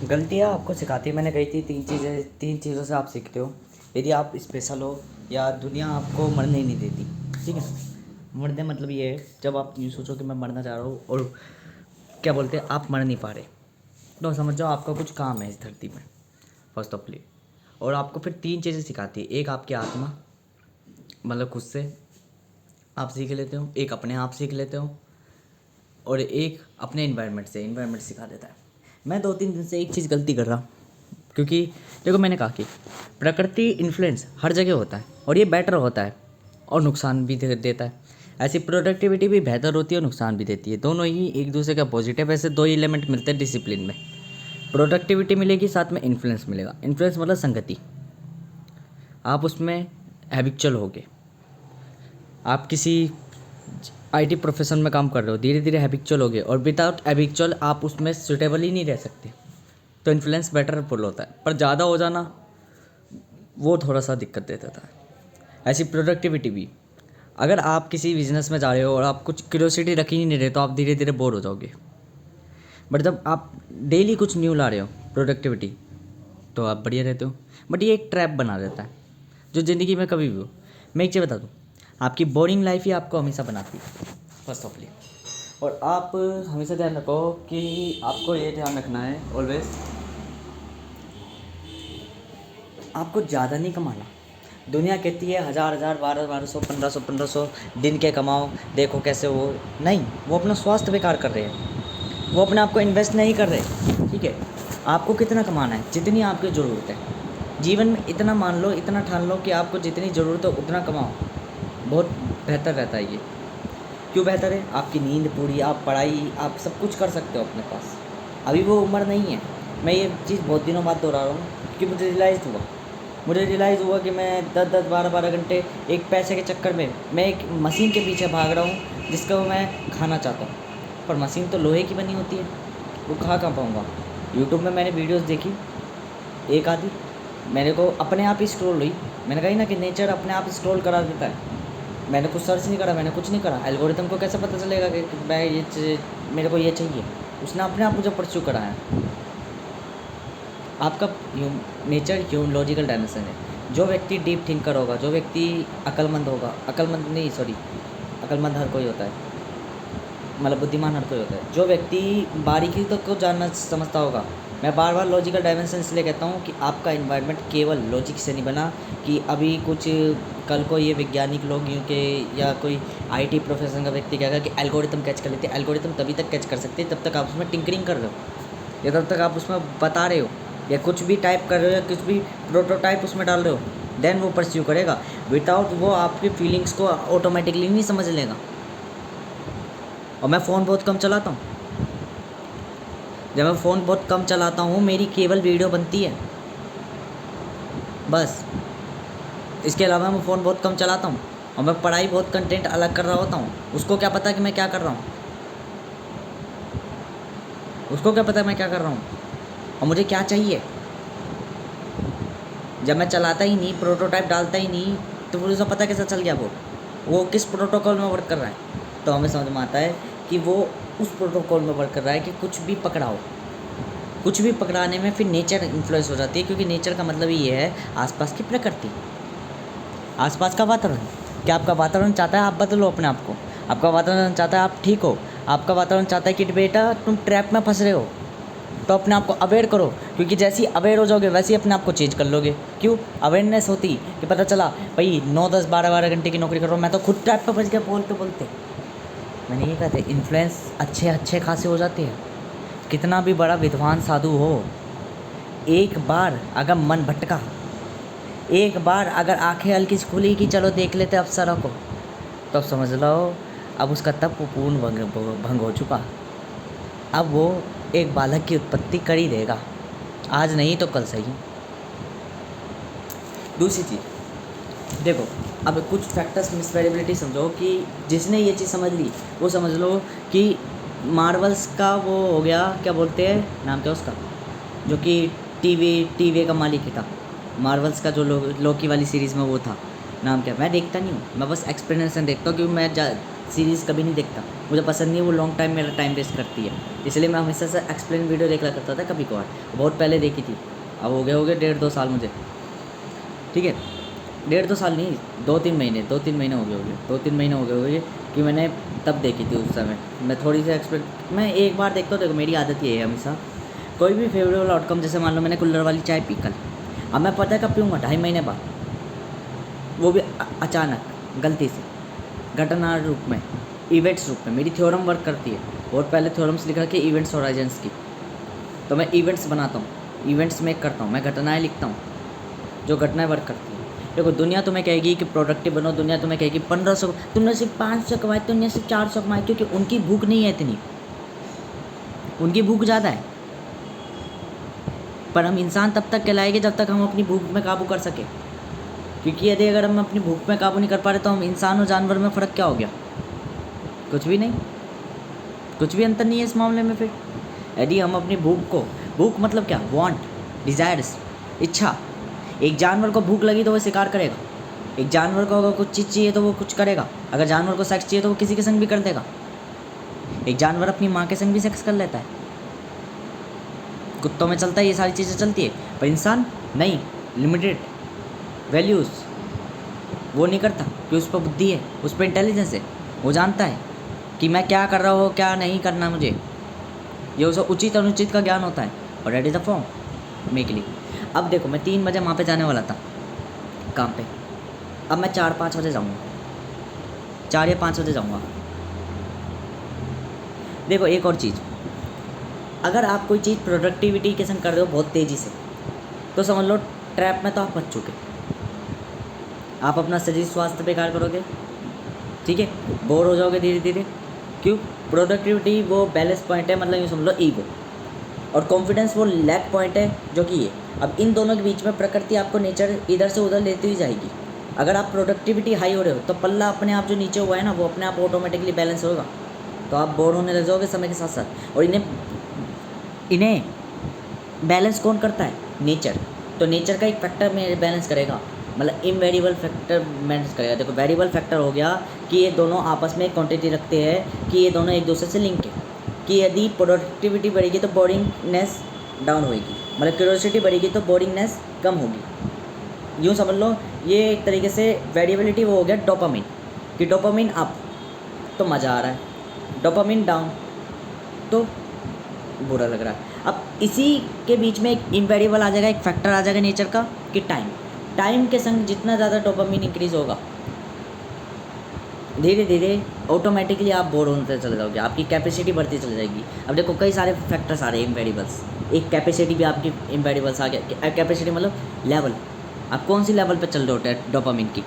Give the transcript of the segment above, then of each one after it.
गलतियाँ आपको सिखाती है। मैंने कही थी तीन चीज़ों से आप सीखते हो। यदि आप स्पेशल हो या दुनिया आपको मरने ही नहीं देती, ठीक है। मरने मतलब ये है जब आप यूँ सोचो कि मैं मरना चाह रहा हूँ और क्या बोलते हैं आप मर नहीं पा रहे, तो समझ जाओ आपका कुछ काम है इस धरती में, फर्स्ट ऑफ ऑल। और आपको फिर तीन चीज़ें सिखाती है। एक आपकी आत्मा, मतलब खुद से आप सीख लेते हो, एक अपने आप सीख लेते हो, और एक अपने इन्वायरमेंट सिखा देता है। मैं 2-3 दिन से एक चीज़ गलती कर रहा हूँ, क्योंकि देखो मैंने कहा कि प्रकृति इन्फ्लुएंस हर जगह होता है और ये बेटर होता है और नुकसान भी देता है। ऐसी प्रोडक्टिविटी भी बेहतर होती है और नुकसान भी देती है, दोनों ही एक दूसरे का पॉजिटिव। ऐसे दो एलिमेंट मिलते हैं डिसिप्लिन में, प्रोडक्टिविटी मिलेगी साथ में इन्फ्लुएंस मिलेगा। इन्फ्लुएंस मतलब संगति, आप उसमें हैबिचुअल होगे। आप किसी आईटी प्रोफेशन में काम कर रहे हो, धीरे धीरे हैबिचुअल होगे, और विदाउट हैबिचुअल आप उसमें सुटेबल ही नहीं रह सकते। तो इन्फ्लुएंस बेटर पुल होता है, पर ज़्यादा हो जाना वो थोड़ा सा दिक्कत दे देता है। ऐसी प्रोडक्टिविटी भी, अगर आप किसी बिजनेस में जा रहे हो और आप कुछ क्यूरियोसिटी रख ही नहीं रहे तो आप धीरे धीरे बोर हो जाओगे। बट जब आप डेली कुछ न्यू ला रहे हो प्रोडक्टिविटी, तो आप बढ़िया रहते हो। बट ये एक ट्रैप बना देता है जो ज़िंदगी में कभी भी हो। मैं एक चीज़ बता दूँ, आपकी बोरिंग लाइफ ही आपको हमेशा बनाती है, फर्स्ट ऑफ ऑल। और आप हमेशा ध्यान रखो कि आपको ये ध्यान रखना है ऑलवेज, आपको ज़्यादा नहीं कमाना। दुनिया कहती है 1000 1200 1500 दिन के कमाओ, देखो कैसे वो नहीं, वो अपना स्वास्थ्य बेकार कर रहे हैं, वो अपने आप को इन्वेस्ट नहीं कर रहे, ठीक है। आपको कितना कमाना है, जितनी आपकी ज़रूरत है। जीवन में इतना मान लो, इतना ठान लो कि आपको जितनी ज़रूरत है उतना कमाओ, बहुत बेहतर रहता है ये। क्यों बेहतर है? आपकी नींद पूरी, आप पढ़ाई, आप सब कुछ कर सकते हो अपने पास। अभी वो उम्र नहीं है। मैं ये चीज़ बहुत दिनों बाद दोहरा रहा हूँ क्योंकि मुझे रियलाइज़ हुआ कि मैं 10-10 12-12 घंटे एक पैसे के चक्कर में मैं एक मशीन के पीछे भाग रहा हूँ जिसको मैं खाना चाहता हूँ। पर मशीन तो लोहे की बनी होती है, वो खा कहाँ पाऊँगा। यूट्यूब में मैंने वीडियोस देखी एक आधी, मेरे को अपने आप ही स्क्रॉल हुई। मैंने कही ना कि नेचर अपने आप स्क्रॉल करा देता है। मैंने कुछ सर्च नहीं करा, मैंने कुछ नहीं करा। एल्गोरिथम को कैसे पता चलेगा कि मैं मेरे को ये चाहिए? उसने अपने आप मुझे परस्यू करा है। आपका नेचर लॉजिकल डायमेंशन है। जो व्यक्ति डीप थिंकर होगा, जो व्यक्ति अक्लमंद होगा, अक्लमंद हर कोई होता है, मतलब बुद्धिमान हर कोई होता है। जो व्यक्ति बारीकी तक को जानना समझता होगा। मैं बार बार लॉजिकल डायमेंशन इसलिए कहता हूँ कि आपका इन्वायरमेंट केवल लॉजिक से नहीं बना कि अभी कुछ कल को ये वैज्ञानिक लोग के या कोई आईटी प्रोफेशन का व्यक्ति कहेगा कि एल्गोरिथम कैच कर लेते हैं। एल्गोरिथम तभी तक कैच कर सकते हैं जब तक आप उसमें टिंकरिंग कर रहे हो, या तब तक आप उसमें बता रहे हो, या कुछ भी टाइप कर रहे हो, या कुछ भी प्रोटोटाइप उसमें डाल रहे हो, देन वो परस्यू करेगा। विदाउट वो आपकी फीलिंग्स को ऑटोमेटिकली नहीं समझ लेगा। और मैं फ़ोन बहुत कम चलाता हूँ। जब मैं फ़ोन बहुत कम चलाता हूँ मेरी केवल वीडियो बनती है बस। इसके अलावा मैं फ़ोन बहुत कम चलाता हूँ और मैं पढ़ाई बहुत कंटेंट अलग कर रहा होता हूँ। उसको क्या पता कि मैं क्या कर रहा हूँ, उसको क्या पता मैं क्या कर रहा हूँ और मुझे क्या चाहिए। जब मैं चलाता ही नहीं, प्रोटोटाइप डालता ही नहीं, तो मुझे उसका पता कैसा चल गया वो किस प्रोटोकॉल में वर्क कर रहा है। तो हमें समझ में आता है कि वो उस प्रोटोकॉल में वर्क कर रहा है कि कुछ भी पकड़ाओ। कुछ भी पकड़ाने में फिर नेचर इन्फ्लुएंस हो जाती है, क्योंकि नेचर का मतलब ये है आसपास की प्रकृति, आसपास का वातावरण। क्या आपका वातावरण चाहता है आप बदलो अपने आप को? आपका वातावरण चाहता है आप ठीक हो? आपका वातावरण चाहता है कि बेटा तुम ट्रैप में फंस रहे हो, तो अपने आप को अवेयर करो, क्योंकि जैसे ही अवेयर हो जाओगे वैसे ही अपने आप को चेंज कर लोगे। क्यों? अवेयरनेस होती कि पता चला भाई 9-10 12-12 घंटे की नौकरी कर रहा हूँ मैं, तो खुद ट्रैप पर फंस गया बोलते बोलते। मैंने ये कहते इन्फ्लुएंस अच्छे खासे हो जाते हैं। कितना भी बड़ा विद्वान साधु हो, एक बार अगर मन भटका, एक बार अगर आंखें हल्की सी खुली कि चलो देख लेते अप्सरा को, तो अब समझ लो अब उसका तप पूर्ण भंग हो चुका। अब वो एक बालक की उत्पत्ति कर ही देगा, आज नहीं तो कल सही। दूसरी चीज़ देखो, अब कुछ फैक्टर्स मिसवेरिएबिलिटी समझो कि जिसने ये चीज़ समझ ली वो समझ लो कि मार्वल्स का वो हो गया, क्या बोलते हैं नाम क्या उसका, जो कि टीवी का मालिक ही था। मार्वल्स का जो लोकी वाली सीरीज़ में वो था, नाम क्या, मैं देखता नहीं हूँ, मैं बस एक्सप्लेनेशन देखता हूँ क्योंकि मैं सीरीज़ कभी नहीं देखता। मुझे पसंद नहीं है, वो लॉन्ग टाइम मेरा टाइम वेस्ट करती है। इसलिए मैं हमेशा से एक्सप्लेन वीडियो देखा करता था कभी कभार, बहुत पहले देखी थी। अब हो गए 1.5-2 साल मुझे, ठीक है, 1.5-2 साल नहीं, 2-3 महीने, 2-3 महीने हो गए 2-3 महीने हो गए होंगे कि मैंने तब देखी थी। उस समय मैं थोड़ी सी एक्सपेक्ट, मैं एक बार देखता हूँ। देखो मेरी आदत ये है हमेशा, कोई भी फेवरेबल आउटकम, जैसे मान लो मैंने कुल्हड़ वाली चाय पी कल, अब मैं पता है कब पीऊँगा, 2.5 महीने बाद, वो भी अचानक गलती से, घटना रूप में, इवेंट्स रूप में। मेरी थ्योरम वर्क करती है, बहुत पहले थ्योरम्स लिख रखी है इवेंट्स होराइजन्स की, तो मैं इवेंट्स बनाता हूँ, इवेंट्स मेक करता हूँ, मैं घटनाएँ लिखता हूँ, जो घटनाएँ वर्क करती हैं। देखो दुनिया तुम्हें कहेगी कि प्रोडक्टिव बनो, दुनिया तुम्हें कहेगी 1500, तुमने सिर्फ 500 कमाए, तुमने सिर्फ 400 कमाए, क्योंकि उनकी भूख नहीं है इतनी, उनकी भूख ज़्यादा है। पर हम इंसान तब तक कहलाएंगे जब तक हम अपनी भूख में काबू कर सके, क्योंकि यदि अगर हम अपनी भूख में काबू नहीं कर पा रहे तो हम इंसान और जानवर में फ़र्क क्या हो गया? कुछ भी नहीं, कुछ भी अंतर नहीं है इस मामले में। फिर यदि हम अपनी भूख मतलब क्या, वांट, डिज़ायर्स, इच्छा। एक जानवर को भूख लगी तो वो शिकार करेगा, एक जानवर को अगर कुछ चीज़ चाहिए तो वो कुछ करेगा, अगर जानवर को सेक्स चाहिए तो वो किसी के संग भी कर देगा। एक जानवर अपनी माँ के संग भी सेक्स कर लेता है, कुत्तों में चलता है, ये सारी चीज़ें चलती है। पर इंसान नहीं, लिमिटेड वैल्यूज़ वो नहीं करता, कि उस पर बुद्धि है, उस पर इंटेलिजेंस है, वो जानता है कि मैं क्या कर रहा हूँ, क्या नहीं करना मुझे, ये उसे उचित अनुचित का ज्ञान होता है। और date is the form make ली। अब देखो मैं 3 बजे वहाँ पे जाने वाला था काम पे, अब मैं 4-5 बजे जाऊँगा, 4 या 5 बजे जाऊँगा। देखो एक और चीज़, अगर आप कोई चीज़ प्रोडक्टिविटी के संग कर रहे हो बहुत तेज़ी से, तो समझ लो ट्रैप में तो आप फंस चुके, आप अपना शरीर स्वास्थ्य बेकार करोगे, ठीक है, बोर हो जाओगे धीरे धीरे। क्यों? प्रोडक्टिविटी वो बैलेंस पॉइंट है, मतलब ये समझ लो ईगो, और कॉन्फिडेंस वो लैक पॉइंट है जो कि ये। अब इन दोनों के बीच में प्रकृति आपको नेचर इधर से उधर लेती ही जाएगी। अगर आप प्रोडक्टिविटी हाई हो रहे हो तो पल्ला अपने आप जो नीचे हुआ है ना, वो अपने आप ऑटोमेटिकली बैलेंस होगा, तो आप बोर होने लग जाओगे समय के साथ साथ। और इन्हें बैलेंस कौन करता है? नेचर। तो नेचर का एक फैक्टर में बैलेंस करेगा, मतलब इनवेरिएबल फैक्टर बैलेंस करेगा। देखो वेरिएबल फैक्टर हो गया कि ये दोनों आपस में क्वांटिटी रखते हैं, कि ये दोनों एक दूसरे से लिंक है, कि यदि प्रोडक्टिविटी बढ़ेगी तो बोरिंगनेस डाउन होएगी, मतलब क्यूरियोसिटी बढ़ेगी तो बोरिंगनेस कम होगी। यूँ समझ लो ये एक तरीके से वेरिएबिलिटी वो हो गया डोपामिन, कि डोपामिन अप तो मज़ा आ रहा है, डोपामिन डाउन तो बुरा लग रहा है। अब इसी के बीच में एक इम्पेरिबल आ जाएगा, एक फैक्टर आ जाएगा नेचर का, कि टाइम के संग जितना ज़्यादा डोपामिन इंक्रीज़ होगा, धीरे धीरे ऑटोमेटिकली आप बोर होते चले जाओगे, आपकी कैपेसिटी बढ़ती चली जाएगी। अब देखो कई सारे फैक्टर्स आ रहे हैं इम्पेरिबल्स, एक कैपेसिटी भी आपकी इम्पेरिबल्स आ गया। कैपेसिटी मतलब लेवल, आप कौन सी लेवल पे चल रहे हो डोपामिन की?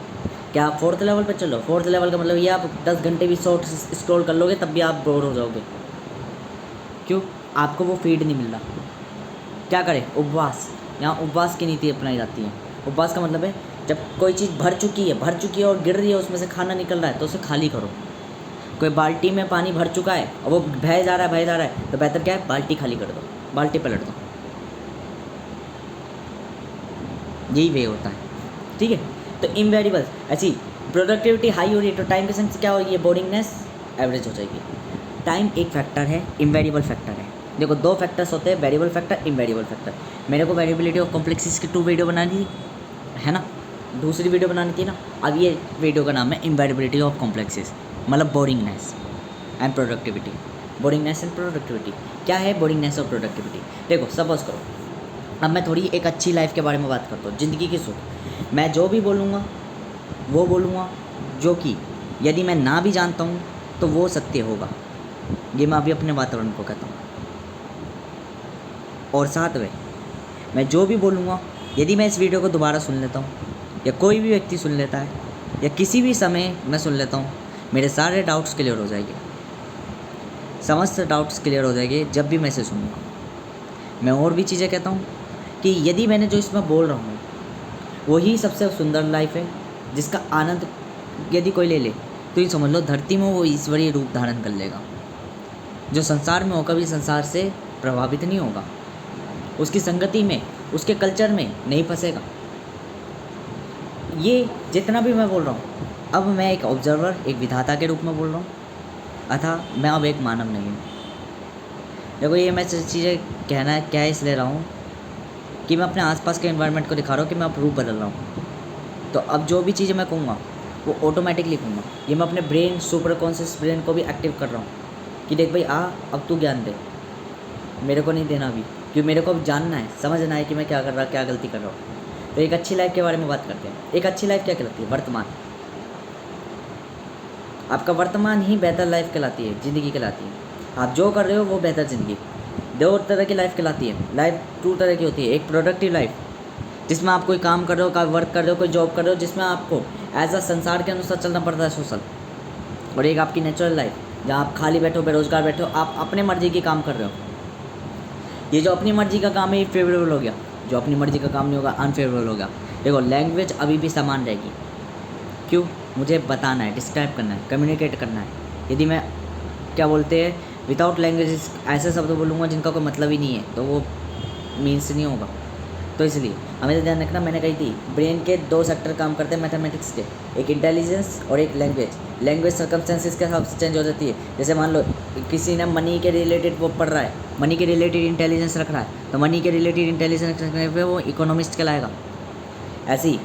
क्या आप 4th लेवल पे चल रहे हो? 4th लेवल का मतलब ये आप 10 घंटे भी शॉर्ट स्क्रॉल कर लोगे तब भी आप बोर हो जाओगे। क्यों? आपको वो फीड नहीं मिल रहा। क्या करें? उपवास। यहाँ उपवास की नीति अपनाई जाती है। उपवास का मतलब है जब कोई चीज़ भर चुकी है और गिर रही है, उसमें से खाना निकल रहा है तो उसे खाली करो। कोई बाल्टी में पानी भर चुका है और वो बह जा रहा है, तो बेहतर क्या है? बाल्टी खाली कर दो, बाल्टी पलट दो। यही वे होता है, ठीक है। तो इनवेरिएबल्स ऐसी प्रोडक्टिविटी हाई हो रही है तो टाइम के संग क्या हो रही है? बोरिंगनेस एवरेज हो जाएगी। टाइम एक फैक्टर है, इनवेरिएबल फैक्टर है। देखो 2 फैक्टर्स होते हैं, वेरिएबल फैक्टर, इनवेरिएबल फैक्टर। मेरे को वेरिएबिलिटी ऑफ कॉम्प्लेक्सिस की 2 वीडियो बनानी थी, है ना, दूसरी वीडियो बनानी थी ना। अब ये वीडियो का नाम है इनवेरिएबिलिटी ऑफ कॉम्प्लेक्सिस, मतलब boringness and productivity. Boringness and productivity क्या है? बोरिंगनेस और प्रोडक्टिविटी। देखो सपोज करो, अब मैं थोड़ी एक अच्छी लाइफ के बारे में बात करता हूँ, ज़िंदगी की सुख। मैं जो भी बोलूँगा वो बोलूँगा जो कि यदि मैं ना भी जानता हूँ तो वो सत्य होगा। ये मैं अभी अपने वातावरण को कहता हूँ। और साथ में मैं जो भी बोलूँगा, यदि मैं इस वीडियो को दोबारा सुन लेता हूँ या कोई भी व्यक्ति सुन लेता है या किसी भी समय मैं सुन लेता हूँ, मेरे सारे डाउट्स क्लियर हो जाएंगे, समस्त डाउट्स क्लियर हो जाएंगे जब भी मैं इसे सुनूँगा। मैं और भी चीज़ें कहता हूँ कि यदि मैंने जो इसमें बोल रहा हूँ वही सबसे सुंदर लाइफ है, जिसका आनंद यदि कोई ले ले तो ये समझ लो धरती में वो ईश्वरीय रूप धारण कर लेगा। जो संसार में हो कभी संसार से प्रभावित नहीं होगा, उसकी संगति में, उसके कल्चर में नहीं फंसेगा। ये जितना भी मैं बोल रहा हूँ, अब मैं एक ऑब्जर्वर, एक विधाता के रूप में बोल रहा हूँ। अतः मैं अब एक मानव नहीं हूँ। देखो ये मैं चीज़ें कहना क्या इसलिए रहा हूँ कि मैं अपने आसपास के एनवायरनमेंट को दिखा रहा हूँ कि मैं अब रूप बदल रहा हूँ। तो अब जो भी चीज़ें मैं कहूँगा वो ऑटोमेटिकली कहूँगा। ये मैं अपने ब्रेन, सुपर कॉन्शियस ब्रेन को भी एक्टिव कर रहा हूँ कि देख भाई अब तू ज्ञान दे, मेरे को नहीं देना अभी, क्योंकि मेरे को अब जानना है, समझना है कि मैं क्या कर रहा, क्या गलती कर रहा हूँ। तो एक अच्छी लाइफ के बारे में बात करते हैं। एक अच्छी लाइफ क्या कहलाती है? वर्तमान। आपका वर्तमान ही बेहतर लाइफ कहलाती है, ज़िंदगी कहलाती है। आप जो कर रहे हो वो बेहतर ज़िंदगी। दो तरह की लाइफ कहलाती है। लाइफ टू तरह की होती है। एक प्रोडक्टिव लाइफ जिसमें आप कोई काम कर रहे हो, वर्क कर रहे हो, कोई जॉब कर रहे हो, जिसमें आपको एज अ संसार के अनुसार चलना पड़ता है, सोशल। और एक आपकी नेचुरल लाइफ जहाँ आप खाली बैठो, बेरोजगार बैठो, आप अपने मर्जी के काम कर रहे हो। ये जो अपनी मर्जी का काम है ये फेवरेबल हो गया, जो अपनी मर्जी का काम नहीं होगा अनफेवरेबल होगा। देखो लैंग्वेज अभी भी समान रहेगी। क्यों? मुझे बताना है, डिस्क्राइब करना है, कम्युनिकेट करना है। यदि मैं क्या बोलते हैं विदाउट लैंग्वेज ऐसे शब्द बोलूँगा जिनका कोई मतलब ही नहीं है तो वो मीन्स नहीं होगा। तो इसलिए हमें ध्यान रखना, मैंने कही थी ब्रेन के दो सेक्टर काम करते हैं मैथमेटिक्स के, एक इंटेलिजेंस और एक लैंग्वेज। लैंग्वेज सर्कमस्टेंसेस के हिसाब से चेंज हो जाती है। जैसे मान लो किसी ने मनी के रिलेटेड वो पढ़ रहा है, मनी के रिलेटेड इंटेलिजेंस रख रहा है, तो मनी के रिलेटेड इंटेलिजेंस रखने पे वो इकोनॉमिस्ट कहलाएगा। ऐसे ही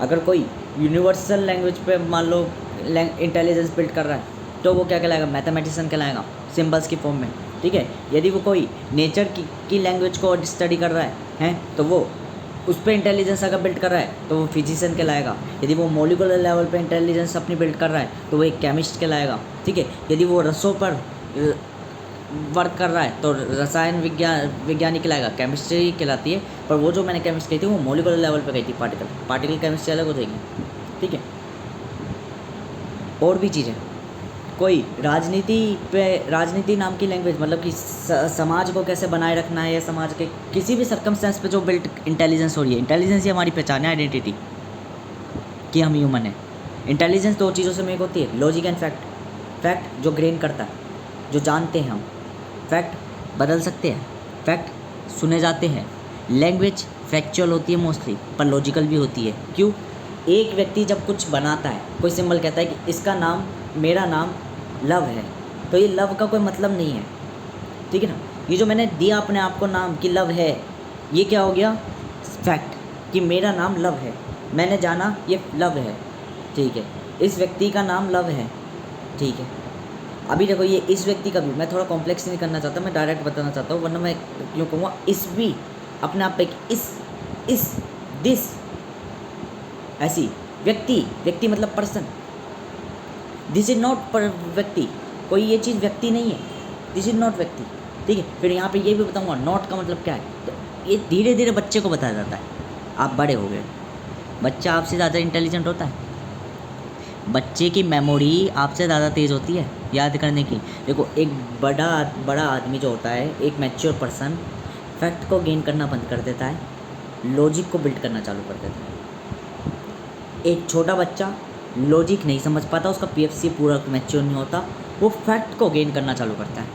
अगर कोई यूनिवर्सल लैंग्वेज पे मान लो इंटेलिजेंस बिल्ड कर रहा है तो वो क्या कहलाएगा? मैथमेटिशियन कहलाएगा, सिंबल्स की फॉर्म में। ठीक है। यदि वो कोई नेचर की लैंग्वेज को स्टडी कर रहा है तो वो उस पर इंटेलिजेंस अगर बिल्ड कर रहा है तो वो फिजिशियन कहलाएगा। यदि वो मॉलिकुलर लेवल पे इंटेलिजेंस अपनी बिल्ड कर रहा है तो वो एक केमिस्ट कहलाएगा। ठीक है। यदि वो रसों पर वर्क कर रहा है तो रसायन विज्ञानी कहलाएगा, केमिस्ट्री कहलाती है। पर वो जो मैंने केमिस्ट्री कही थी वो मॉलिकुलर लेवल पे कही थी, पार्टिकल केमिस्ट्री अलग हो जाएगी। ठीक है। और भी चीज़ें, कोई राजनीति नाम की लैंग्वेज, मतलब कि समाज को कैसे बनाए रखना है या समाज के किसी भी सर्कमस्टेंस पे जो बिल्ट इंटेलिजेंस हो रही है। इंटेलिजेंस ही हमारी पहचान है, आइडेंटिटी कि हम ह्यूमन है। इंटेलिजेंस दो चीज़ों से मेक होती है, लॉजिक एंड फैक्ट। फैक्ट जो ग्रेन करता है, जो जानते हैं हम। फैक्ट बदल सकते हैं, फैक्ट सुने जाते हैं। लैंग्वेज फैक्चुअल होती है मोस्टली, पर लॉजिकल भी होती है। क्यों? एक व्यक्ति जब कुछ बनाता है, कोई सिंबल कहता है कि इसका नाम, मेरा नाम लव है, तो ये लव का कोई मतलब नहीं है। ठीक है ना। ये जो मैंने दिया अपने आप को नाम कि लव है, ये क्या हो गया? फैक्ट कि मेरा नाम लव है, मैंने जाना ये लव है। ठीक है। इस व्यक्ति का नाम लव है। ठीक है। अभी देखो ये इस व्यक्ति का भी, मैं थोड़ा कॉम्प्लेक्स नहीं करना चाहता, मैं डायरेक्ट बताना चाहता हूँ, वरना मैं क्यों कहूँगा इस भी अपने आप पे इस दिस। ऐसी व्यक्ति मतलब पर्सन। दिस इज नॉट पर व्यक्ति, कोई ये चीज़ व्यक्ति नहीं है, दिस इज नॉट व्यक्ति। ठीक है। फिर यहाँ पे ये भी बताऊँगा नॉट का मतलब क्या है। तो ये धीरे धीरे बच्चे को बताया जाता है। आप बड़े हो गए, बच्चा आपसे ज़्यादा इंटेलिजेंट होता है, बच्चे की मेमोरी आपसे ज़्यादा तेज़ होती है याद करने की। देखो एक बड़ा आदमी जो होता है, एक मैच्योर पर्सन, फैक्ट को गेन करना बंद कर देता है, लॉजिक को बिल्ड करना चालू कर देता है। एक छोटा बच्चा लॉजिक नहीं समझ पाता, उसका पीएफसी पूरा मैच्योर नहीं होता, वो फैक्ट को गेन करना चालू करता है।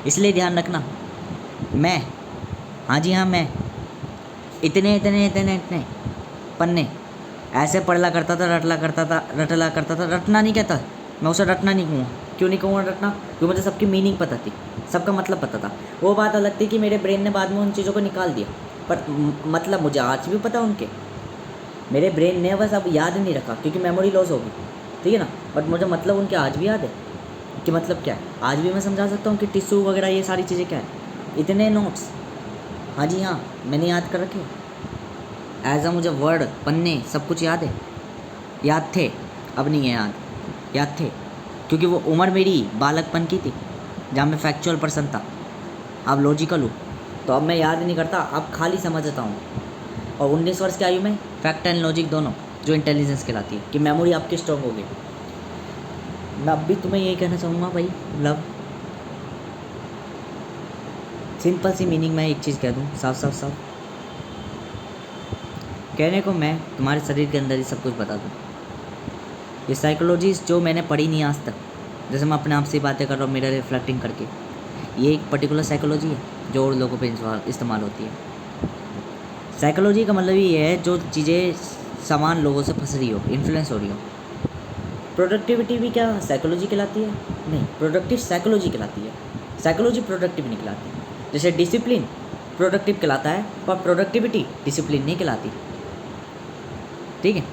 इसलिए ध्यान रखना, मैं, हाँ जी हाँ, मैं इतने पन्ने ऐसे पढ़ला करता था, रटला करता था। रटना नहीं कहता मैं, उसे रटना नहीं कहूँगा। क्यों नहीं कहूँगा रटना? क्योंकि मुझे सबकी मीनिंग पता थी, सबका मतलब पता था। वो बात अलग थी कि मेरे ब्रेन ने बाद में उन चीज़ों को निकाल दिया, पर मतलब मुझे आज भी पता उनके। मेरे ब्रेन ने बस अब याद नहीं रखा क्योंकि मेमोरी लॉस होगी। ठीक है ना। बट मुझे मतलब उनके आज भी याद है कि मतलब क्या है। आज भी मैं समझा सकता हूँ कि टिश्यू वगैरह ये सारी चीज़ें क्या है। इतने नोट्स, हाँ जी हाँ, मैंने याद कर रखे। एज अ मुझे वर्ड, पन्ने, सब कुछ याद है, याद थे, अब नहीं है याद थे, क्योंकि वो उम्र मेरी बालकपन की थी जहाँ मैं फैक्चुअल पर्सन था। अब लॉजिकल हूँ, तो अब मैं याद नहीं करता, अब खाली समझता हूँ। और 19 वर्ष की आयु में फैक्ट एंड लॉजिक दोनों, जो इंटेलिजेंस कहलाती है, कि मेमोरी आपकी स्ट्रॉन्ग हो गई। मैं अब भी तुम्हें यही कहना चाहूँगा भाई, लव, सिंपल सी मीनिंग मैं एक चीज़ कह दूँ, साफ कहने को मैं तुम्हारे शरीर के अंदर ही सब कुछ बता दूँ। ये साइकोलॉजी जो मैंने पढ़ी नहीं आज तक, जैसे मैं अपने आप से बातें कर रहा हूँ मेरा रिफ्लेक्टिंग करके, ये एक पर्टिकुलर साइकोलॉजी है जो और लोगों पे इस्तेमाल होती है। साइकोलॉजी का मतलब ये है जो चीज़ें समान लोगों से फंस रही हो, इन्फ्लुएंस हो रही हो। प्रोडक्टिविटी भी क्या साइकोलॉजी कहलाती है? नहीं, प्रोडक्टिव साइकोलॉजी कहलाती है, साइकोलॉजी प्रोडक्टिव नहीं कहलाती। जैसे डिसिप्लिन प्रोडक्टिव कहलाता है पर प्रोडक्टिविटी डिसिप्लिन नहीं कहलाती। ठीक है,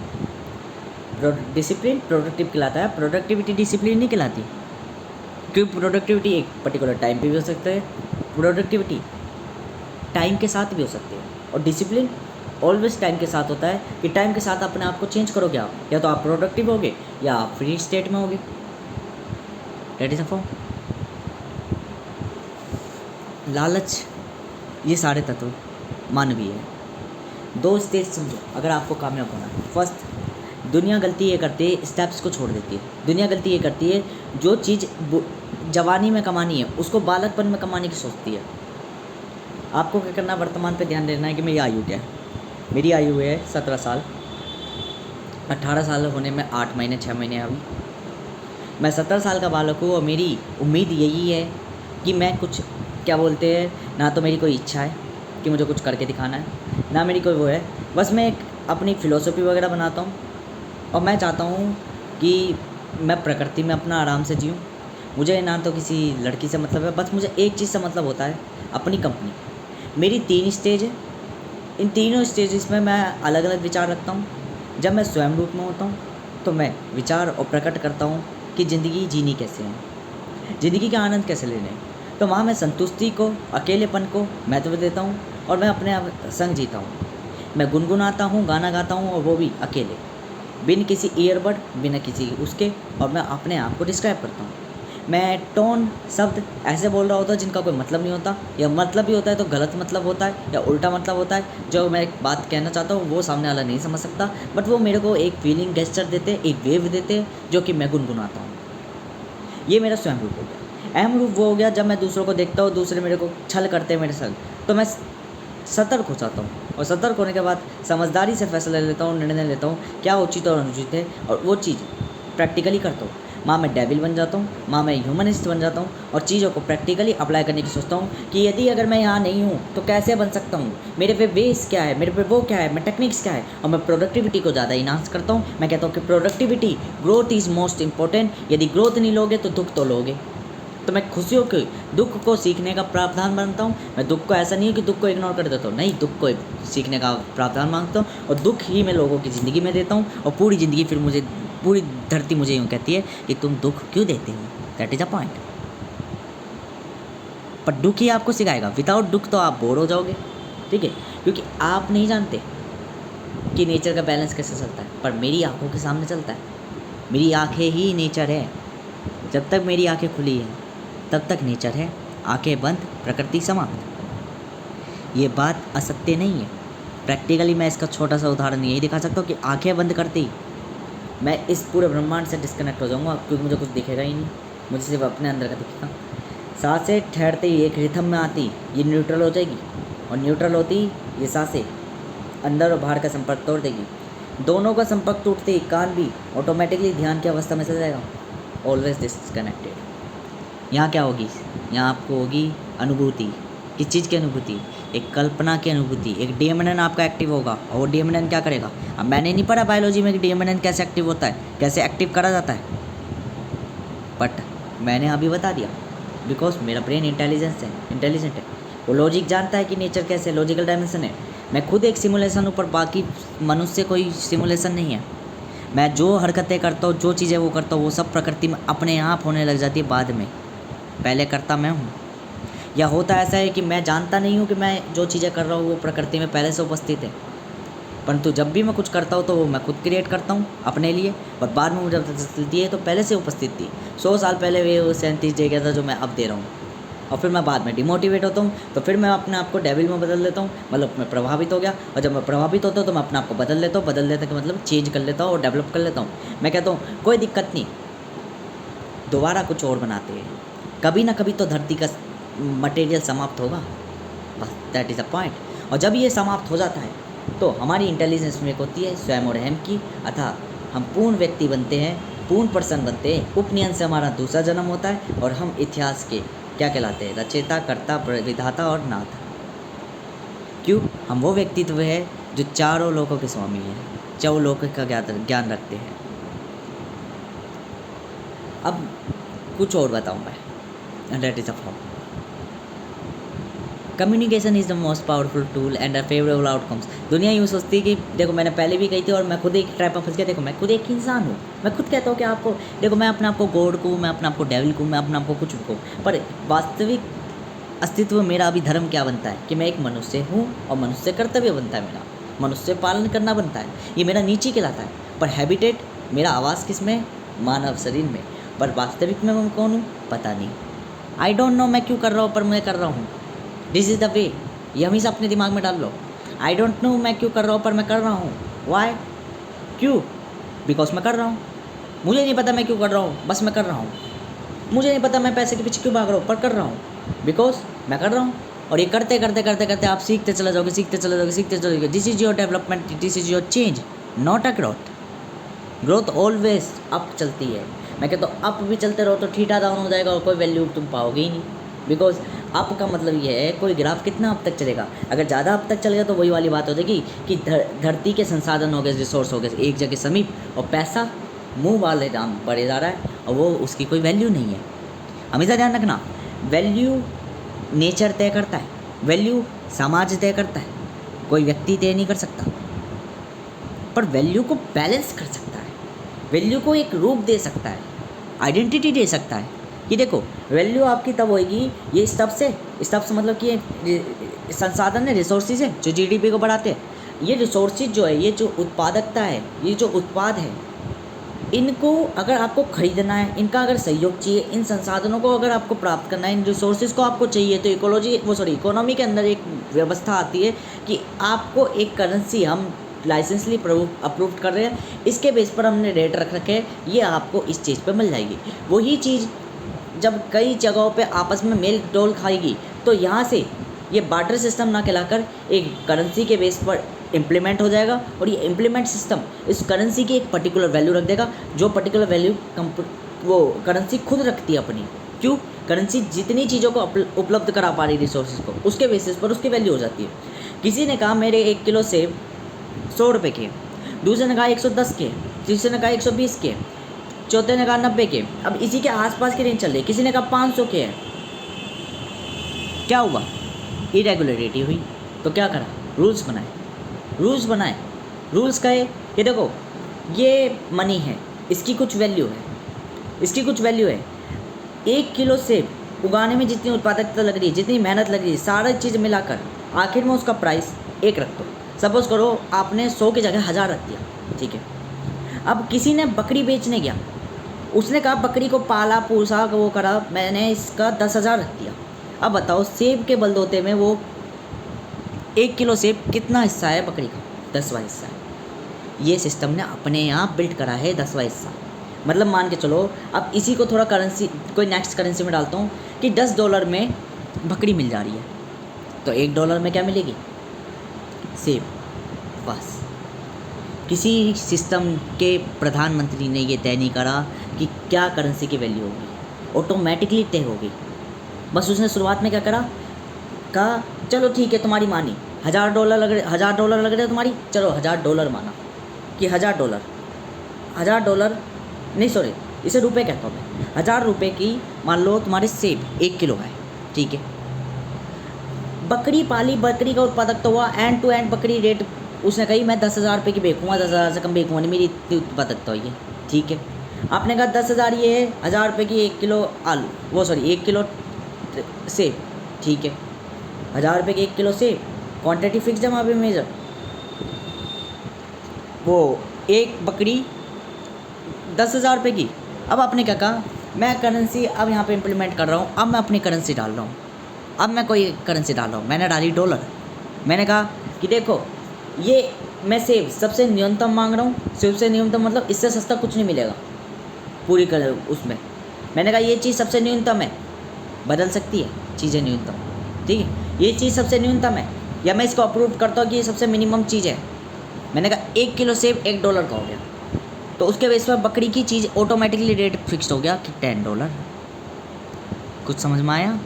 डिसिप्लिन प्रोडक्टिव कहलाता है, प्रोडक्टिविटी डिसिप्लिन नहीं कहलाती। क्योंकि प्रोडक्टिविटी एक पर्टिकुलर टाइम पे भी हो सकता है, प्रोडक्टिविटी टाइम के साथ भी हो सकती है, और डिसिप्लिन ऑलवेज टाइम के साथ होता है कि टाइम के साथ अपने आप को चेंज करोगे आप, या तो आप प्रोडक्टिव होगे या आप फ्री स्टेट में होगे। Date is a form. लालच, ये सारे तत्व मानवीय है। 2 स्टेज समझो अगर आपको कामयाब होना है। फर्स्ट, दुनिया गलती ये करती है, स्टेप्स को छोड़ देती है। दुनिया गलती ये करती है, जो चीज़ जवानी में कमानी है उसको बालकपन में कमाने की सोचती है। आपको क्या करना, वर्तमान पे ध्यान देना है कि मेरी आयु क्या है। मेरी आयु है 17 साल, 18 साल होने में 8 महीने 6 महीने अभी। मैं 17 साल का बालक हूँ और मेरी उम्मीद यही है कि मैं कुछ, क्या बोलते हैं, ना तो मेरी कोई इच्छा है कि मुझे कुछ करके दिखाना है, ना मेरी कोई वो है, बस मैं एक अपनी फ़िलोसफी वगैरह बनाता हूँ और मैं चाहता हूँ कि मैं प्रकृति में अपना आराम से जीऊँ। मुझे ना तो किसी लड़की से मतलब है, बस मुझे एक चीज़ से मतलब होता है, अपनी कंपनी। मेरी 3 स्टेज है, इन तीनों स्टेजेस में मैं अलग अलग विचार रखता हूँ। जब मैं स्वयं रूप में होता हूँ तो मैं विचार और प्रकट करता हूँ कि ज़िंदगी जीनी कैसे है, ज़िंदगी का आनंद कैसे लेने हैं। तो वहाँ मैं संतुष्टि को, अकेलेपन को महत्व देता हूँ और मैं अपने आप संग जीता हूँ। मैं गुनगुनाता हूँ, गाना गाता हूँ, और वो भी अकेले, बिन किसी ईयरबड, बिना किसी उसके, और मैं अपने आप को डिस्क्राइब करता हूँ। मैं टोन शब्द ऐसे बोल रहा होता है जिनका कोई मतलब नहीं होता, या मतलब भी होता है तो गलत मतलब होता है या उल्टा मतलब होता है। जो मैं एक बात कहना चाहता हूँ वो सामने वाला नहीं समझ सकता, बट वो मेरे को एक फीलिंग गेस्चर देते, एक वेव देते, जो कि मैं गुनगुनाता हूँ। ये मेरा स्वयं रूप हो गया। अहम रूप वो हो गया जब मैं दूसरों को देखता हूँ, दूसरे मेरे को छल करते हैं मेरे संग, तो मैं सतर्क हो जाता हूँ, और सतर्क होने के बाद समझदारी से फैसला लेता हूँ, निर्णय लेता हूँ क्या उचित और अनुचित है, और वो चीज़ प्रैक्टिकली करता हूँ। माँ मैं डेविल बन जाता हूँ, माँ मैं ह्यूमनिस्ट बन जाता हूँ, और चीज़ों को प्रैक्टिकली अप्लाई करने की सोचता हूँ कि यदि अगर मैं यहाँ नहीं हूँ तो कैसे बन सकता हूँ, मेरे पे बेस क्या है, मेरे पे वो क्या है, मैं टेक्निक्स क्या है, और मैं प्रोडक्टिविटी को ज़्यादा इनहांस करता हूँ। मैं कहता हूँ कि productivity, growth is most important. यदि ग्रोथ नहीं लोगे तो दुख तो लोगे। तो मैं खुशियों के दुख को सीखने का प्रावधान बनता हूँ। मैं दुख को, ऐसा नहीं है कि दुख को इग्नोर कर देता हूँ, नहीं, दुख को सीखने का प्रावधान मांगता हूँ, और दुख ही मैं लोगों की ज़िंदगी में देता हूँ, और पूरी ज़िंदगी फिर मुझे, पूरी धरती मुझे यूँ कहती है कि तुम दुख क्यों देते हो। That is a point. पर दुख ही आपको सिखाएगा, विदाउट दुख तो आप बोर हो जाओगे। ठीक है, क्योंकि आप नहीं जानते कि नेचर का बैलेंस कैसे चलता है, पर मेरी आंखों के सामने चलता है। मेरी आंखें ही नेचर है। जब तक मेरी आंखें खुली हैं तब तक नेचर है, आंखें बंद प्रकृति समाप्त। ये बात असत्य नहीं है। प्रैक्टिकली मैं इसका छोटा सा उदाहरण यही दिखा सकता हूँ कि आंखें बंद करते ही मैं इस पूरे ब्रह्मांड से डिस्कनेक्ट हो जाऊँगा, क्योंकि मुझे कुछ दिखेगा ही नहीं, मुझे सिर्फ अपने अंदर का दिखेगा। सांसें ठहरते ही एक रिथम में आती, ये न्यूट्रल हो जाएगी, और न्यूट्रल होती ये सांसें अंदर और बाहर का संपर्क तोड़ देगी। दोनों का संपर्क टूटते ही कान भी ऑटोमेटिकली ध्यान की अवस्था में चला जाएगा। Always disconnected. यहाँ क्या होगी, यहाँ आपको होगी अनुभूति। किस चीज़ की अनुभूति, एक कल्पना की अनुभूति। एक डीएमएनएन आपका एक्टिव होगा, और वो डीएमएनएन क्या करेगा, अब मैंने नहीं पढ़ा बायोलॉजी में कि डीएमएनएन कैसे एक्टिव होता है, कैसे एक्टिव करा जाता है, बट मैंने अभी बता दिया, बिकॉज मेरा ब्रेन इंटेलिजेंट है। वो लॉजिक जानता है कि नेचर कैसे, लॉजिकल डायमेंशन है। मैं खुद एक सिमुलेशन हूँ, पर बाकी मनुष्य कोई सिमुलेशन नहीं है। मैं जो हरकतें करता हूँ, जो चीज़ें वो करता हूँ, वो सब प्रकृति में अपने आप होने लग जाती है बाद में। पहले करता मैं हूँ, या होता ऐसा है कि मैं जानता नहीं हूँ कि मैं जो चीज़ें कर रहा हूँ वो प्रकृति में पहले से उपस्थित है, परंतु जब भी मैं कुछ करता हूँ तो वो मैं खुद क्रिएट करता हूँ अपने लिए, और बाद में मुझे पता चलती है तो पहले से उपस्थित थी। 100 साल पहले वो 37 दे गया था जो मैं अब दे रहा हूँ, और फिर मैं बाद में डिमोटिवेट होता हूँ, तो फिर मैं अपने आप को डेविल में बदल लेता हूँ, मतलब मैं प्रभावित हो गया, और जब मैं प्रभावित होता हूँ तो मैं अपने आप को बदल लेता हूँ कि मतलब चेंज कर लेता हूँ और डेवलप कर लेता हूँ। मैं कहता हूँ कोई दिक्कत नहीं, दोबारा कुछ और बनाते हैं, कभी ना कभी तो धरती का मटेरियल समाप्त होगा, बस दैट इज़ अ पॉइंट। और जब ये समाप्त हो जाता है तो हमारी इंटेलिजेंस में होती है स्वयं और अहम की, अतः हम पूर्ण व्यक्ति बनते हैं, पूर्ण पर्सन बनते हैं। उपनयन से हमारा दूसरा जन्म होता है, और हम इतिहास के क्या कहलाते हैं, रचयिता, कर्ता, विधाता और नाथ। क्यों, हम वो व्यक्तित्व है जो चारों लोकों के स्वामी हैं, चौलोक का ज्ञान रखते हैं। अब कुछ और बताऊँ मैं, and that is a flop. Communication is the most powerful tool and a favourable outcomes. दुनिया यूँ सोचती है कि देखो, मैंने पहले भी कही थी और मैं खुद एक ट्रैप में फंस गया। देखो, मैं खुद एक इंसान हूँ, मैं खुद कहता हूँ कि आपको देखो, मैं अपने आप को गॉड कहूँ, मैं अपने आप को डेविल कहूँ, मैं अपने आप को कुछ भी कहूँ, पर वास्तविक अस्तित्व में मेरा अभी धर्म क्या बनता है कि मैं एक मनुष्य हूँ और मनुष्य कर्तव्य बनता है, मेरा मनुष्य पालन करना बनता है, ये मेरा नीचे कहलाता है। पर हैबिटेट, मेरा आवास किस में, मानव शरीर में, पर वास्तविक में मैं कौन हूँ पता नहीं। आई डोंट नो मैं क्यों कर रहा हूँ, पर मैं कर रहा हूँ। दिस इज़ द वे, ये हमेशा अपने दिमाग में डाल लो। आई डोंट नो मैं क्यों कर रहा हूँ, पर मैं कर रहा हूँ। वाई, क्यों, बिकॉज मैं कर रहा हूँ। मुझे नहीं पता मैं क्यों कर रहा हूँ, बस मैं कर रहा हूँ। मुझे नहीं पता मैं पैसे के पीछे क्यों भाग रहा हूँ, पर कर रहा हूँ, बिकॉज मैं कर रहा हूँ। और ये करते करते करते करते आप सीखते चले जाओगे, सीखते चले जाओगे, सीखते चले जाओगे। This is your development, this is your change, not a growth. Growth always up चलती है। मैं कहता हूँ अप भी चलते रहो तो ठीठा डाउन हो जाएगा और कोई वैल्यू तुम पाओगे ही नहीं। बिकॉज अप का मतलब ये है, कोई ग्राफ कितना अप तक चलेगा। अगर ज़्यादा अप तक चलेगा तो वही वाली बात हो जाएगी कि धरती के संसाधन हो गए, रिसोर्स हो गए एक जगह समीप, और पैसा मुँह वाले दाम बढ़े जा रहा है और वो उसकी कोई वैल्यू नहीं है। हमेशा ध्यान रखना, वैल्यू नेचर तय करता है, वैल्यू समाज तय करता है, कोई व्यक्ति तय नहीं कर सकता। पर वैल्यू को बैलेंस कर सकता है, वैल्यू को एक रूप दे सकता है, आइडेंटिटी दे सकता है। कि देखो, वैल्यू आपकी तब होएगी, ये स्टफ से मतलब कि ये संसाधन है, रिसोर्सेज है जो जीडीपी को बढ़ाते हैं। ये रिसोर्सेज जो है, ये जो उत्पादकता है, ये जो उत्पाद है, इनको अगर आपको खरीदना है, इनका अगर सहयोग चाहिए, इन संसाधनों को अगर आपको प्राप्त करना है, इन रिसोर्सेज को आपको चाहिए, तो इकोनॉमी के अंदर एक व्यवस्था आती है कि आपको एक करेंसी, हम लाइसेंसली अप्रूव कर रहे हैं, इसके बेस पर हमने रेट रख रखे हैं, ये आपको इस चीज़ पे मिल जाएगी। वही चीज़ जब कई जगहों पे आपस में मेल डोल खाएगी, तो यहाँ से ये बार्टर सिस्टम ना कहलाकर एक करेंसी के बेस पर इम्प्लीमेंट हो जाएगा। और ये इम्प्लीमेंट सिस्टम इस करेंसी की एक पर्टिकुलर वैल्यू रख देगा, जो पर्टिकुलर वैल्यू वो करेंसी खुद रखती है अपनी। क्यों? करेंसी जितनी चीज़ों को उपलब्ध करा पा रही रिसोर्सेज को, उसके बेसिस पर उसकी वैल्यू हो जाती है। किसी ने कहा मेरे 1 किलो सेब 100 रुपये के, दूसरे ने कहा 110 के, तीसरे ने कहा 120 के, चौथे ने कहा 90 के। अब इसी के आसपास की रेंज चल रही, किसी ने कहा 500 के है। क्या हुआ? इरेगुलरिटी हुई। तो क्या करा? रूल्स बनाए। रूल्स कहे कि देखो, ये मनी है, इसकी कुछ वैल्यू है, 1 किलो सेब उगाने में जितनी उत्पादकता लग रही है, जितनी मेहनत लग रही है, सारी चीज़ मिलाकर आखिर में उसका प्राइस 1 रख दो। सपोज़ करो आपने 100 की जगह 1000 रख दिया, ठीक है। अब किसी ने बकरी बेचने गया, उसने कहा बकरी को पाला पोसा वो करा, मैंने इसका 10,000 रख दिया। अब बताओ, सेब के बलदोते में वो 1 किलो सेब कितना हिस्सा है बकरी का? 10वां हिस्सा है। ये सिस्टम ने अपने आप बिल्ड करा है 10वां हिस्सा। मतलब मान के चलो, अब इसी को थोड़ा करेंसी, कोई नेक्स्ट करेंसी में डालता हूँ कि $10 में बकरी मिल जा रही है, तो $1 में क्या मिलेगी? सेब। बस किसी सिस्टम के प्रधानमंत्री ने ये तय नहीं करा कि क्या करेंसी की वैल्यू होगी, ऑटोमेटिकली तय होगी। बस उसने शुरुआत में क्या करा, कहा चलो ठीक है तुम्हारी मानी, $1000 लग रहे तुम्हारी, चलो $1000 माना कि $1000 नहीं, सॉरी, इसे रुपए कहता हूँ मैं। 1000 रुपये की मान लो तुम्हारे सेब 1 किलो है, ठीक है। बकरी पाली, बकरी का उत्पादकता हुआ, एंड टू एंड बकरी रेट उसने कही मैं 10,000 रुपये की बेचूँगा, 10,000 से कम बेचूँगा नहीं, मेरी इतनी उत्पादकता हुई है, ठीक है। आपने कहा 10,000 ये है, 1000 रुपये की 1 किलो आलू, 1 किलो सेब, ठीक है। 1000 रुपये की 1 किलो सेब, क्वांटिटी फिक्स है वहाँ पे मेजर, वो एक बकरी 10,000 रुपये की। अब आपने क्या कहा, मैं करेंसी अब यहाँ पे इम्प्लीमेंट कर रहा हूँ, अब मैं अपनी करेंसी डाल रहा हूँ, अब मैं कोई करेंसी डाल रहा हूँ, मैंने डाली $। मैंने कहा कि देखो, ये मैं सेब सबसे न्यूनतम मांग रहा हूँ, सबसे न्यूनतम मतलब इससे सस्ता कुछ नहीं मिलेगा पूरी कलर उसमें। मैंने कहा ये चीज़ सबसे न्यूनतम है, बदल सकती है चीज़ें न्यूनतम, ठीक है। ये चीज़ सबसे न्यूनतम है, या मैं इसको अप्रूव करता हूँ कि ये सबसे मिनिमम चीज़ है। मैंने कहा 1 किलो सेब $1 का हो गया, तो उसके बेस पर बकरी की चीज़ ऑटोमेटिकली रेट फिक्स हो गया कि $10। कुछ समझ में आया?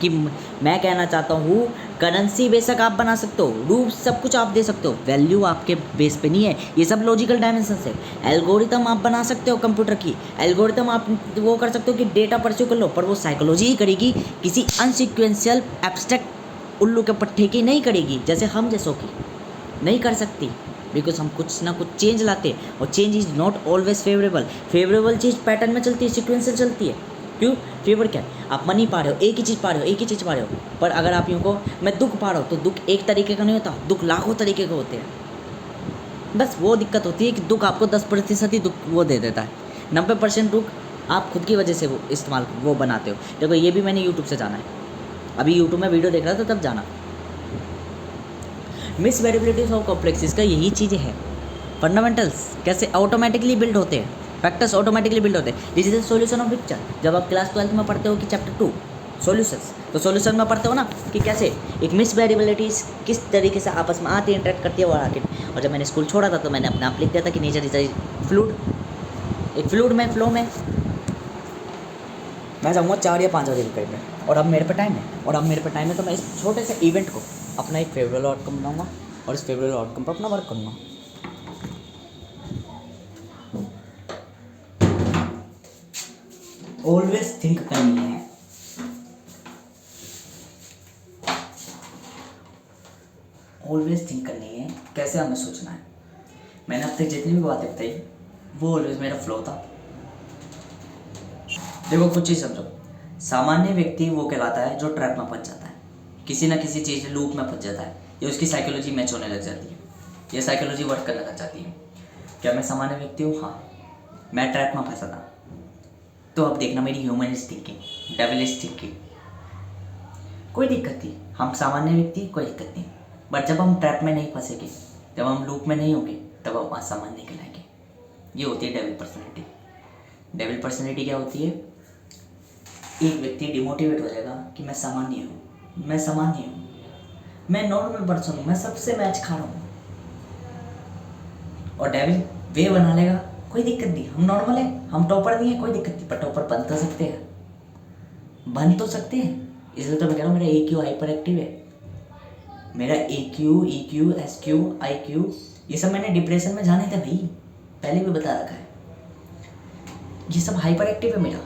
कि मैं कहना चाहता हूँ करेंसी बेशक आप बना सकते हो, रूप सब कुछ आप दे सकते हो, वैल्यू आपके बेस पे नहीं है। ये सब लॉजिकल डायमेंशन है। एल्गोरिथम आप बना सकते हो कंप्यूटर की, एल्गोरिथम आप वो कर सकते हो कि डेटा परस्यू कर लो, पर वो साइकोलॉजी ही करेगी, किसी अनसिक्वेंशियल एब्स्ट्रैक्ट उल्लू के पट्टे की नहीं करेगी, जैसे हम जैसों की नहीं कर सकती। बिकॉज हम कुछ ना कुछ चेंज लाते हैं, और change is not always favourable. Favourable cheese pattern में चलती है, सिक्वेंस चलती है। क्यों? फेवर क्या है? आप मनी पा रहे हो, एक ही चीज़ पा रहे हो, एक ही चीज़ पा रहे हो, पर अगर आप यूँ को मैं दुख पा रहा हूँ, तो दुख एक तरीके का नहीं होता, दुख लाखों तरीके के होते हैं। बस वो दिक्कत होती है कि दुख आपको 10% ही दुख वो दे देता है, 90% दुख आप खुद की वजह से वो इस्तेमाल वो बनाते हो। देखो ये भी मैंने यूट्यूब से जाना है, अभी यूट्यूब में वीडियो देख रहा था तब जाना। मिस वेरिएबिलिटीज ऑफ कॉम्प्लेक्सिस का यही चीज़ें हैं, फंडामेंटल्स कैसे ऑटोमेटिकली बिल्ड होते हैं, फैक्टर्स ऑटोमेटिकली बिल्ड होते हैं। This is the solution of picture. जब आप क्लास 12 में पढ़ते हो कि चैप्टर 2 सॉल्यूशंस, तो सॉल्यूशन में पढ़ते हो ना कि कैसे एक मिस वेरिएबिलिटीज किस तरीके से आपस में आती है, इंटरेक्ट करती है वो आके। और जब मैंने स्कूल छोड़ा था तो मैंने अपने आप लिख दिया था कि नेचर इज फ्लूड, एक फ्लूड में फ्लो में मैं जाऊँगा 4 या 5 बजे के करीब में, और अब मेरे पे टाइम है, तो मैं इस छोटे से इवेंट को अपना एक फेवरेबल आउटकम बनाऊंगा, और इस फेवरेबल आउटकम पर अपना वर्क करूँगा। ऑलवेज थिंक करनी है, ऑलवेज थिंक करनी है कैसे हमें सोचना है। मैंने अब तक जितनी भी बातें बताई वो ऑलवेज मेरा फ्लो था। देखो कुछ चीज़ समझो, सामान्य व्यक्ति वो कहलाता है जो ट्रैप में फंस जाता है, किसी ना किसी चीज़ लूप में फंस जाता है, या उसकी साइकोलॉजी मैच होने लग जाती है, या साइकोलॉजी वर्क करने लग जाती है। क्या मैं सामान्य व्यक्ति हूँ? हाँ, मैं ट्रैप में फंसा था। तो अब देखना मेरी ह्यूमनिस्ट थिंकिंग, डेविलिस्ट थिंकिंग, कोई दिक्कत नहीं, हम सामान्य व्यक्ति, कोई दिक्कत नहीं। बट जब हम ट्रैप में नहीं फंसेंगे, जब हम लूप में नहीं होंगे, तब हम असामान्य कहलाएंगे। ये होती है डेविल पर्सनैलिटी। डेविल पर्सनैलिटी क्या होती है? एक व्यक्ति डिमोटिवेट हो जाएगा कि मैं सामान्य हूँ, मैं सामान्य हूँ, मैं नॉर्मल पर्सन हूँ, मैं सबसे मैच खा रहा हूँ। और डेविल वे बना लेगा, कोई दिक्कत नहीं, हम नॉर्मल है, हम टॉपर नहीं है, कोई दिक्कत नहीं, पर टॉपर बन तो सकते हैं, बन तो सकते हैं। इसलिए तो मैं कह रहा हूँ मेरा EQ हाइपर एक्टिव है। मेरा EQ, EQ, SQ, IQ ये सब मैंने डिप्रेशन में जाने थे भाई, पहले भी बता रखा है। ये सब हाइपर एक्टिव है मेरा।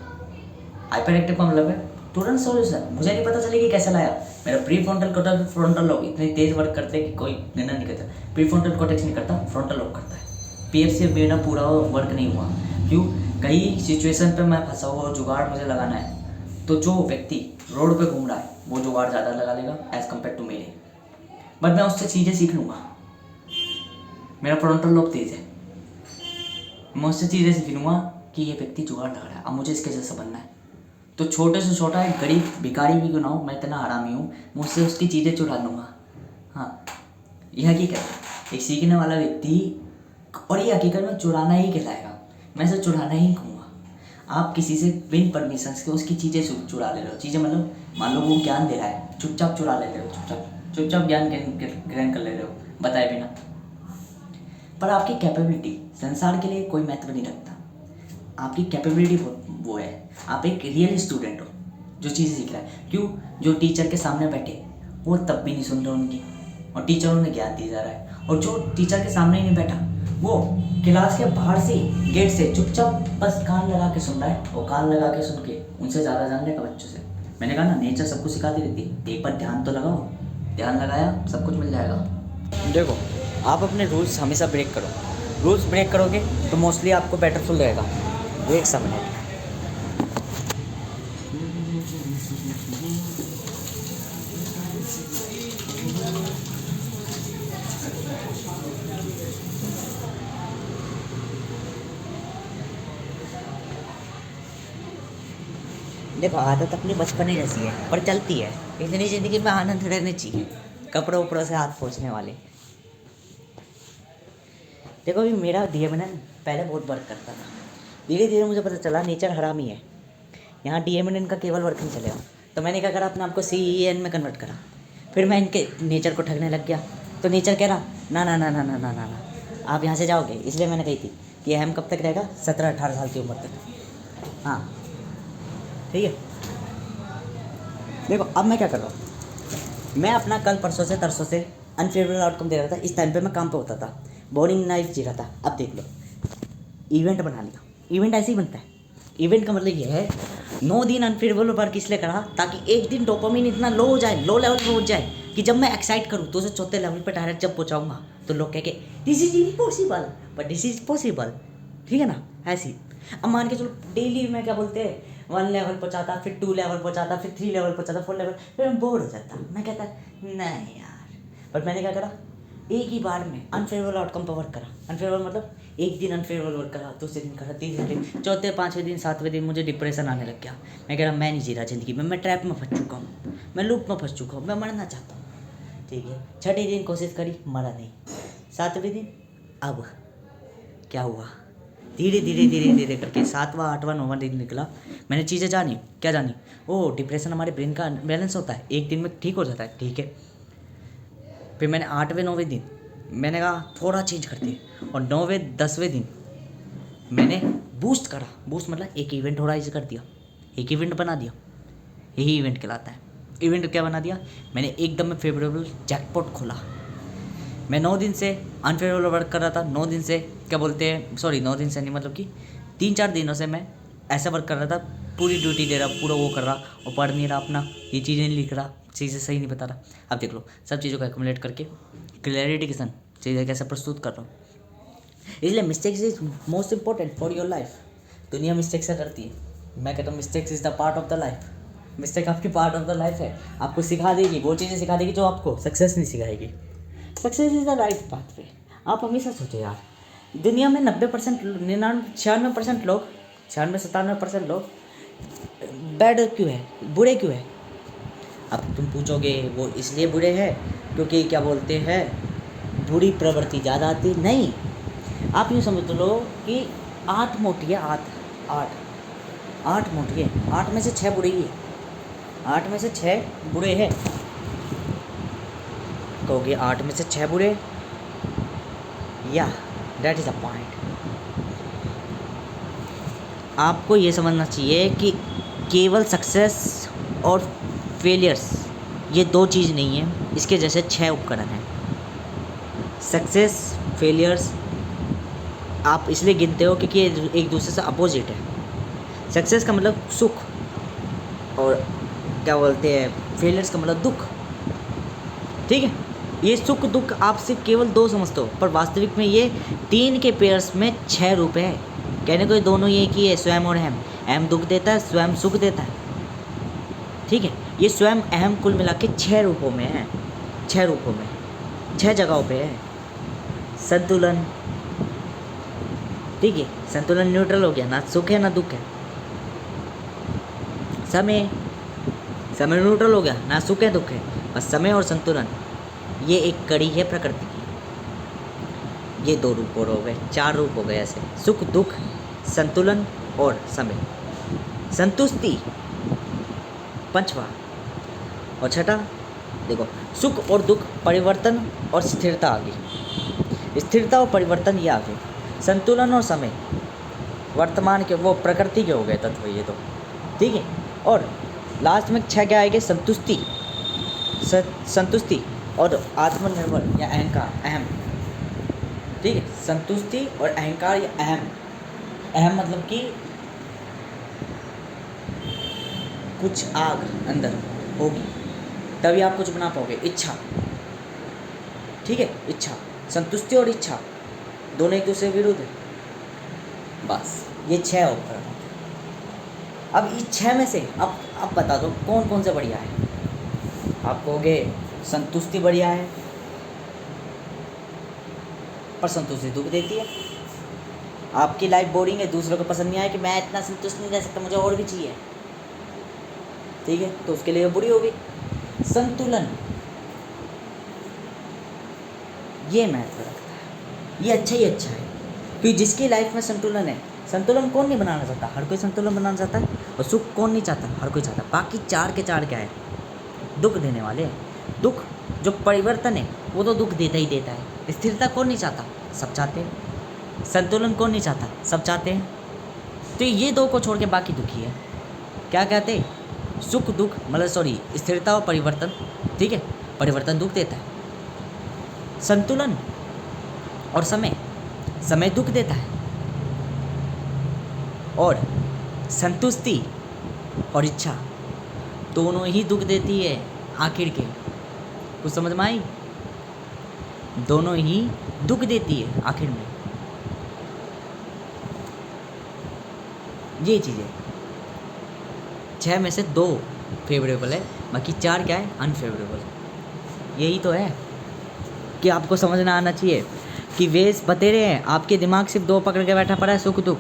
हाइपर एक्टिव का मतलब है तुरंत सॉल्यूशन, मुझे नहीं पता चलेगी कैसे लाया। मेरा pre frontal cortex, frontal lobe इतनी तेज वर्क करते हैं कि कोई गणना नहीं करता। प्री फ्रंटल कॉर्टेक्स नहीं करता, फ्रंटल लोब करता है। PF से मेरा पूरा वर्क नहीं हुआ। क्यों? कई सिचुएशन पे मैं फंसा हुआ, जुगाड़ मुझे लगाना है, तो जो व्यक्ति रोड पे घूम रहा है वो जुगाड़ ज़्यादा लगा लेगा एज़ कम्पेयर टू मेरे, बट मैं उससे चीज़ें सीख लूँगा। मेरा फ्रंटल लोब तेज है, मैं उससे चीज़ें सीख लूँगा कि ये व्यक्ति जुगाड़ लगा रहा है, अब मुझे इसके जैसा बनना है। तो छोटे से छोटा एक गरीब भिखारी भी क्यों ना हो, मैं इतना हरामी हूँ, मुझसे उसकी चीज़ें चुरा लूँगा। हाँ, यह हकीकत है। एक सीखने वाला व्यक्ति, और ये हकीकत में चुराना ही कहलाएगा, मैं इसे चुराना ही कहूँगा। आप किसी से बिन परमिशन के उसकी चीज़ें चुरा ले रहे हो, चीज़ें मतलब मान लो वो ज्ञान दे रहा है, चुपचाप चुरा ले रहे हो, चुपचाप ज्ञान ग्रहण कर ले रहे हो बताए बिना। पर आपकी कैपेबिलिटी संसार के लिए कोई महत्व नहीं रखता। आपकी कैपेबिलिटी वो है, आप एक रियल स्टूडेंट हो जो चीज़ें सीख रहा है। क्यों? जो टीचर के सामने बैठे वो तब भी नहीं सुन रहे उनकी, और टीचर उन्हें ज्ञान दिया जा रहा है। और जो टीचर के सामने ही नहीं बैठा वो क्लास के बाहर से गेट से चुपचाप बस कान लगा के सुन रहा है, और कान लगा के सुन के उनसे ज़्यादा जान लेगा बच्चों से। मैंने कहा ना, नेचर सबको सिखाती रहती है, एक बार ध्यान तो लगाओ, ध्यान लगाया सब कुछ मिल जाएगा। देखो, आप अपने रूल्स हमेशा ब्रेक करो, रूल्स ब्रेक करोगे तो मोस्टली आपको बेटर फील रहेगा। एक समय देखो, आदत अपनी बचपन ही जैसी है पर चलती है। इतनी ज़िंदगी में आनंद रहने चाहिए, कपड़ों उपड़ों से हाथ पोंछने वाले। देखो अभी मेरा DMNN पहले बहुत वर्क करता था, धीरे धीरे मुझे पता चला नेचर हरामी है, यहाँ DMNN का केवल वर्क नहीं चलेगा। तो मैंने क्या करा, अपने आपको CEN में कन्वर्ट करा। फिर मैं इनके नेचर को ठगने लग गया, तो नेचर कह रहा ना ना ना ना ना ना ना ना आप यहाँ से जाओगे। इसलिए मैंने कही थी कि हम कब तक रहेगा, 17-18 साल की उम्र तक। हाँ ठीक है। देखो अब मैं क्या कर रहा हूँ, मैं अपना कल परसों से तरसों से अनफेवरेबल आउटकम दे रहा था। इस टाइम पे मैं काम पे होता था, बोरिंग लाइफ जी रहा था। अब देख लो, इवेंट बना लिया। इवेंट ऐसे ही बनता है। इवेंट का मतलब ये है 9 दिन अनफेवरेबल वर्क इसलिए करा ताकि एक दिन डोपामिन इतना लो हो जाए, लो लेवल पे पहुंच जाए कि जब मैं एक्साइट करूँ तो उसे चौथे लेवल पे डायरेक्ट जब पहुँचाऊँगा तो लोग कह के this is impossible, but this is possible. ठीक है ना? ऐसी अब मान के चलो डेली मैं क्या बोलते हैं 1 लेवल पहुँचाता, फिर 2 लेवल पहुँचाता, फिर 3 लेवल पहुँचाता, 4 लेवल, फिर मैं बोर हो जाता। मैं कहता नहीं यार, बट मैंने क्या करा, एक ही बार में अनफेवरेबल आउटकम पर वर्क करा। अनफेवरेबल मतलब एक दिन अनफेवरेबल वर्क करा, दूसरे दिन करा, तीसरे दिन, चौथे, पाँचवें दिन, सातवें दिन मुझे डिप्रेशन आने लग गया। मैं कह रहा मैं नहीं जी रहा ज़िंदगी में, मैं ट्रैप में फंस चुका हूँ, मैं लूप में फंस चुका हूँ, मैं मरना चाहता हूँ। ठीक है, छठे दिन कोशिश करी, मरा नहीं। सातवें दिन अब क्या हुआ, धीरे धीरे धीरे धीरे करके 7वां 8वां 9वां दिन निकला। मैंने चीज़ें जानी। क्या जानी? ओह, डिप्रेशन हमारे ब्रेन का बैलेंस होता है, एक दिन में ठीक हो जाता है। ठीक है, फिर मैंने 8वें 9वें दिन मैंने कहा थोड़ा चेंज करते हैं, और 9वें 10वें दिन मैंने बूस्ट करा। बूस्ट मतलब एक इवेंट ऑर्गेनाइज कर दिया, एक इवेंट बना दिया। यही इवेंट कहलाता है। इवेंट क्या बना दिया मैंने, एकदम में फेवरेबल जैकपॉट खोला। मैं 9 दिन से अनफेवरेबल वर्क कर रहा था। 9 दिन से क्या बोलते हैं, सॉरी 9 दिन से नहीं, मतलब कि 3-4 दिनों से मैं ऐसा वर्क कर रहा था, पूरी ड्यूटी दे रहा, पूरा वो कर रहा और पढ़ नहीं रहा अपना, ये चीज़ें नहीं लिख रहा, चीज़ें सही नहीं बता रहा। अब देख लो, सब चीज़ों को एक्यूमुलेट करके क्लैरिटी के संग चीज़ें कैसे प्रस्तुत कर रहा हूँ। इसलिए mistakes is most important for your life. दुनिया मिस्टेक से डरती है, मैं कहता हूँ mistakes is the part of the life. Mistake आपकी पार्ट ऑफ द लाइफ है, आपको सिखा देगी, वो चीज़ें सिखा देगी जो आपको सक्सेस नहीं सिखाएगी। Success is the right path way. आप हमेशा सोचो यार, दुनिया में 90%, 96% लोग, 96-97% लोग बैड क्यों है, बुरे क्यों है? अब तुम पूछोगे वो इसलिए बुरे हैं क्योंकि क्या बोलते हैं बुरी प्रवृत्ति ज़्यादा आती नहीं। आप यूँ समझ लो कि 8 मोटी है, 8 मोटी है, 8 में से 6 बुरे ही है, 8 में से 6 बुरे हैं। कहोगे 8 में से 6 बुरे, या दैट इज़ अ पॉइंट। आपको ये समझना चाहिए कि केवल सक्सेस और फेलियर्स ये 2 चीज़ नहीं है, इसके जैसे 6 उपकरण हैं। सक्सेस, फेलियर्स आप इसलिए गिनते हो क्योंकि ये एक दूसरे से अपोजिट है। सक्सेस का मतलब सुख, और क्या बोलते हैं फेलियर्स का मतलब दुख। ठीक है, ये सुख दुख आप सिर्फ केवल 2 समझते हो, पर वास्तविक में ये 3 के पेयर्स में 6 रूप है। कहने को ये दोनों ये कि है स्वयं और अहम। अहम दुख देता है, स्वयं सुख देता है। ठीक है, ये स्वयं अहम कुल मिला के 6 रूपों में है, 6 रूपों में, 6 जगहों पे है। संतुलन, ठीक है, संतुलन न्यूट्रल हो गया, ना सुख है ना दुख है। समय, समय न्यूट्रल हो गया, ना सुख है दुख है, बस समय और संतुलन, ये एक कड़ी है प्रकृति की। ये 2 रूप और हो गए, 4 रूप हो गए ऐसे, सुख दुख संतुलन और समय। संतुष्टि 5वां, और 6ठा देखो सुख और दुख, परिवर्तन और स्थिरता आ गई। स्थिरता और परिवर्तन ये आ गए। संतुलन और समय वर्तमान के वो प्रकृति के हो गए तत्व ये तो। ठीक है, और लास्ट में 6 क्या आएंगे, संतुष्टि, संतुष्टि और आत्मनिर्भर या अहंकार, अहम। ठीक है, संतुष्टि और अहंकार या अहम। अहम मतलब कि कुछ आग अंदर होगी तभी आप कुछ बना पाओगे। इच्छा, ठीक है, इच्छा, संतुष्टि और इच्छा दोनों एक दूसरे के विरुद्ध है। बस ये 6 उपकरण। अब इस 6 में से अब बता दो कौन कौन से बढ़िया है। आप कहोगे संतुष्टि बढ़िया है, पर संतुष्टि दुख देती है। आपकी लाइफ बोरिंग है, दूसरों को पसंद नहीं आया कि मैं इतना संतुष्ट नहीं रह सकता, मुझे और भी चाहिए। ठीक है, तो उसके लिए बुरी होगी। संतुलन ये महत्व रखता है, ये अच्छा ही अच्छा है, क्योंकि जिसकी लाइफ में संतुलन है, संतुलन कौन नहीं बनाना चाहता, हर कोई संतुलन बनाना चाहता है। और सुख कौन नहीं चाहता, हर कोई चाहता है। बाकी 4 के 4 क्या है, दुख देने वाले। दुख जो परिवर्तन है वो तो दुख देता ही देता है। स्थिरता कौन नहीं चाहता, सब चाहते हैं। संतुलन कौन नहीं चाहता, सब चाहते हैं। तो ये 2 को छोड़ के बाकी दुखी है। क्या कहते हैं, सुख दुख मतलब सॉरी स्थिरता और परिवर्तन। ठीक है, परिवर्तन दुख देता है। संतुलन और समय, समय दुख देता है। और संतुष्टि और इच्छा दोनों ही दुख देती है आखिर के। कुछ समझ में आई? दोनों ही दुख देती है आखिर में। ये चीज़ें 6 में से 2 फेवरेबल है, बाकी 4 क्या है? अनफेवरेबल। यही तो है कि आपको समझना आना चाहिए कि वेस बतेरे हैं, आपके दिमाग सिर्फ 2 पकड़ के बैठा पड़ा है, सुख दुख।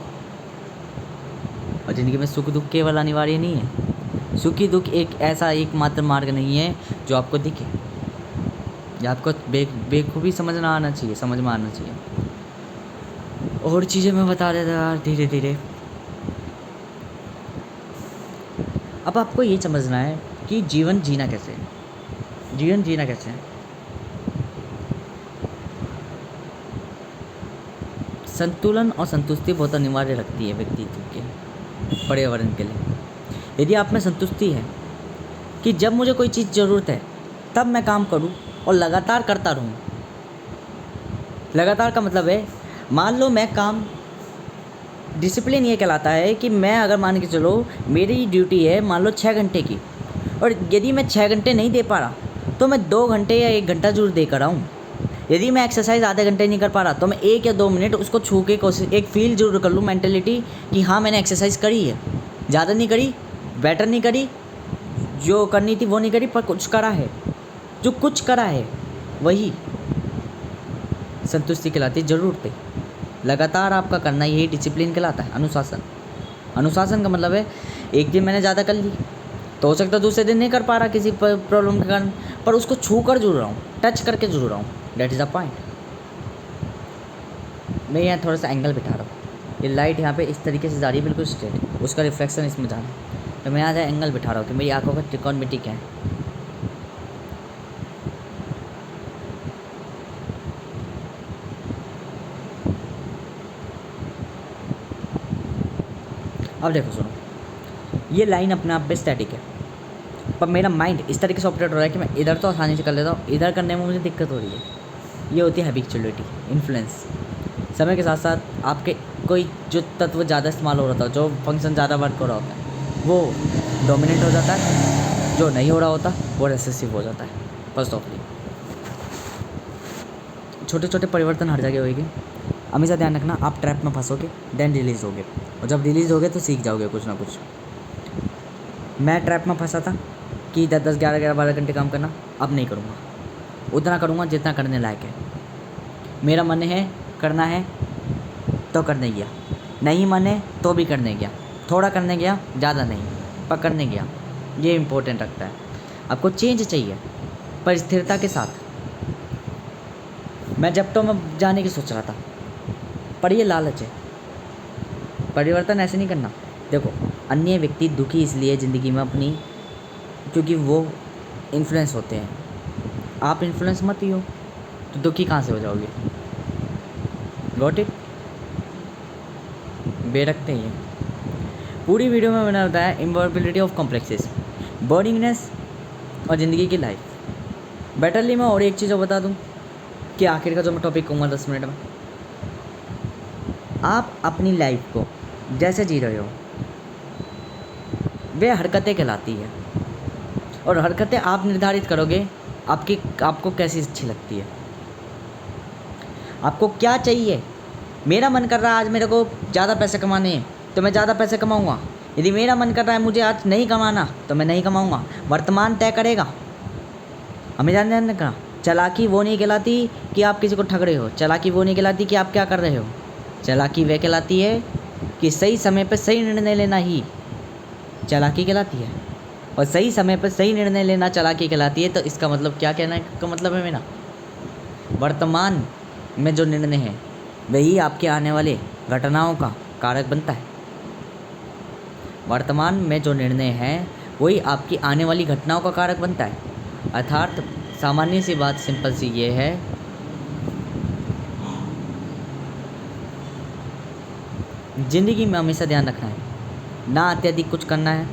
और ज़िंदगी में सुख दुख केवल अनिवार्य नहीं है। सुखी दुख एक ऐसा एकमात्र मार्ग नहीं है जो आपको दिखे। या आपको बेखूबी समझना आना चाहिए, समझ में आना चाहिए। और चीज़ें मैं बता देता यार धीरे धीरे। अब आपको ये समझना है कि जीवन जीना कैसे है। जीवन जीना कैसे है? संतुलन और संतुष्टि बहुत अनिवार्य रखती है व्यक्तित्व के, पर्यावरण के लिए। यदि आप में संतुष्टि है कि जब मुझे कोई चीज़ ज़रूरत है तब मैं काम करूं और लगातार करता रहूं। लगातार का मतलब है, मान लो मैं काम, डिसिप्लिन ये कहलाता है कि मैं अगर मान के चलो मेरी ड्यूटी है मान लो 6 घंटे की, और यदि मैं 6 घंटे नहीं दे पा रहा तो मैं 2 घंटे या 1 घंटा जरूर देकर आऊँ। यदि मैं एक्सरसाइज आधे घंटे नहीं कर पा रहा तो मैं 1 या 2 मिनट उसको छू के कोशिश, एक फील जरूर कर लूँ, मेंटेलिटी कि हाँ मैंने एक्सरसाइज करी है। ज़्यादा नहीं करी, बेटर नहीं करी, जो करनी थी वो नहीं करी, पर कुछ करा है। जो कुछ करा है वही संतुष्टि कहलाती है। ज़रूरत है लगातार आपका करना, यही डिसिप्लिन कहलाता है। अनुशासन, अनुशासन का मतलब है एक दिन मैंने ज़्यादा कर ली तो हो सकता है दूसरे दिन नहीं कर पा रहा किसी प्रॉब्लम के कारण, पर उसको छू कर जरूर रहा हूँ, टच करके जरूर रहा हूँ। Date is the point. मैं यहाँ थोड़ा सा एंगल बिठा रहा हूँ, ये लाइट यहाँ पे इस तरीके से जा रही है बिल्कुल स्ट्रेट, उसका रिफ्लेक्शन इसमें जा रहा है, तो मैं यहाँ से एंगल बिठा रहा हूँ कि मेरी आंखों का त्रिकोणमिति क्या है। अब देखो सुनो, ये लाइन अपने आप पे स्टैटिक है, पर मेरा माइंड इस तरीके से ऑपरेट हो रहा है कि मैं इधर तो आसानी से कर लेता हूँ, इधर करने में मुझे दिक्कत हो रही है। ये होती है हैबिचुअलिटी, इन्फ्लुएंस। समय के साथ साथ आपके कोई जो तत्व ज़्यादा इस्तेमाल हो रहा था, जो फंक्शन ज़्यादा वर्क हो रहा होता है, वो डोमिनेट हो जाता है। जो नहीं हो रहा होता वो रेसेसिव हो जाता है। फर्स्ट ऑफली छोटे छोटे परिवर्तन हर जगह होएंगे। हमेशा ध्यान रखना, आप ट्रैप में फंसोगे देन रिलीज़ होगे, और जब रिलीज़ होगे तो सीख जाओगे कुछ ना कुछ। मैं ट्रैप में फंसा था कि 10-10, 11-11, 12 घंटे काम करना, अब नहीं करूँगा। उतना करूँगा जितना करने लायक है। मेरा मन है करना है तो करने गया, नहीं मन है तो भी करने गया, थोड़ा करने गया, ज़्यादा नहीं, पर करने गया। ये इम्पोर्टेंट रखता है। आपको चेंज चाहिए पर स्थिरता के साथ। मैं जब तो मैं जाने की सोच रहा था, पर ये लालच है। परिवर्तन ऐसे नहीं करना। देखो, अन्य व्यक्ति दुखी इसलिए ज़िंदगी में अपनी, क्योंकि वो इन्फ्लुएंस होते हैं। आप इन्फ्लुएंस मत ही हो तो दुखी कहाँ से हो जाओगे? Got it? बेरखते ही हैं। पूरी वीडियो में मैंने बताया इम्पॉसिबिलिटी ऑफ कॉम्प्लेक्सेस, बोरिंगनेस और ज़िंदगी की लाइफ। बेटरली मैं और एक चीज़ बता दूँ कि आखिर का जो मैं टॉपिक कहूँगा 10 मिनट में, आप अपनी लाइफ को जैसे जी रहे हो वे हरकतें कहलाती है, और हरकतें आप निर्धारित करोगे आपको कैसी अच्छी लगती है, आपको क्या चाहिए। मेरा मन कर रहा है आज मेरे को ज़्यादा पैसे कमाने हैं तो मैं ज़्यादा पैसे कमाऊँगा। यदि मेरा मन कर रहा है मुझे आज नहीं कमाना तो मैं नहीं कमाऊँगा। वर्तमान तय करेगा। हमें ध्यान रखना, चालाकी वो नहीं कहलाती कि आप किसी को ठग रहे हो, चालाकी वो नहीं कहलाती कि आप क्या कर रहे हो। चालाकी वह कहलाती है कि सही समय पर सही निर्णय लेना ही चालाकी कहलाती है, और सही समय पर सही निर्णय लेना चालाकी कहलाती है। तो इसका मतलब क्या कहना का मतलब है मेरा, वर्तमान में जो निर्णय है वही आपके आने वाले घटनाओं का कारक बनता है। वर्तमान में जो निर्णय है वही आपकी आने वाली घटनाओं का कारक बनता है। अर्थात सामान्य सी बात, सिंपल सी ये है, ज़िंदगी में हमेशा ध्यान रखना है, ना अत्यधिक कुछ करना है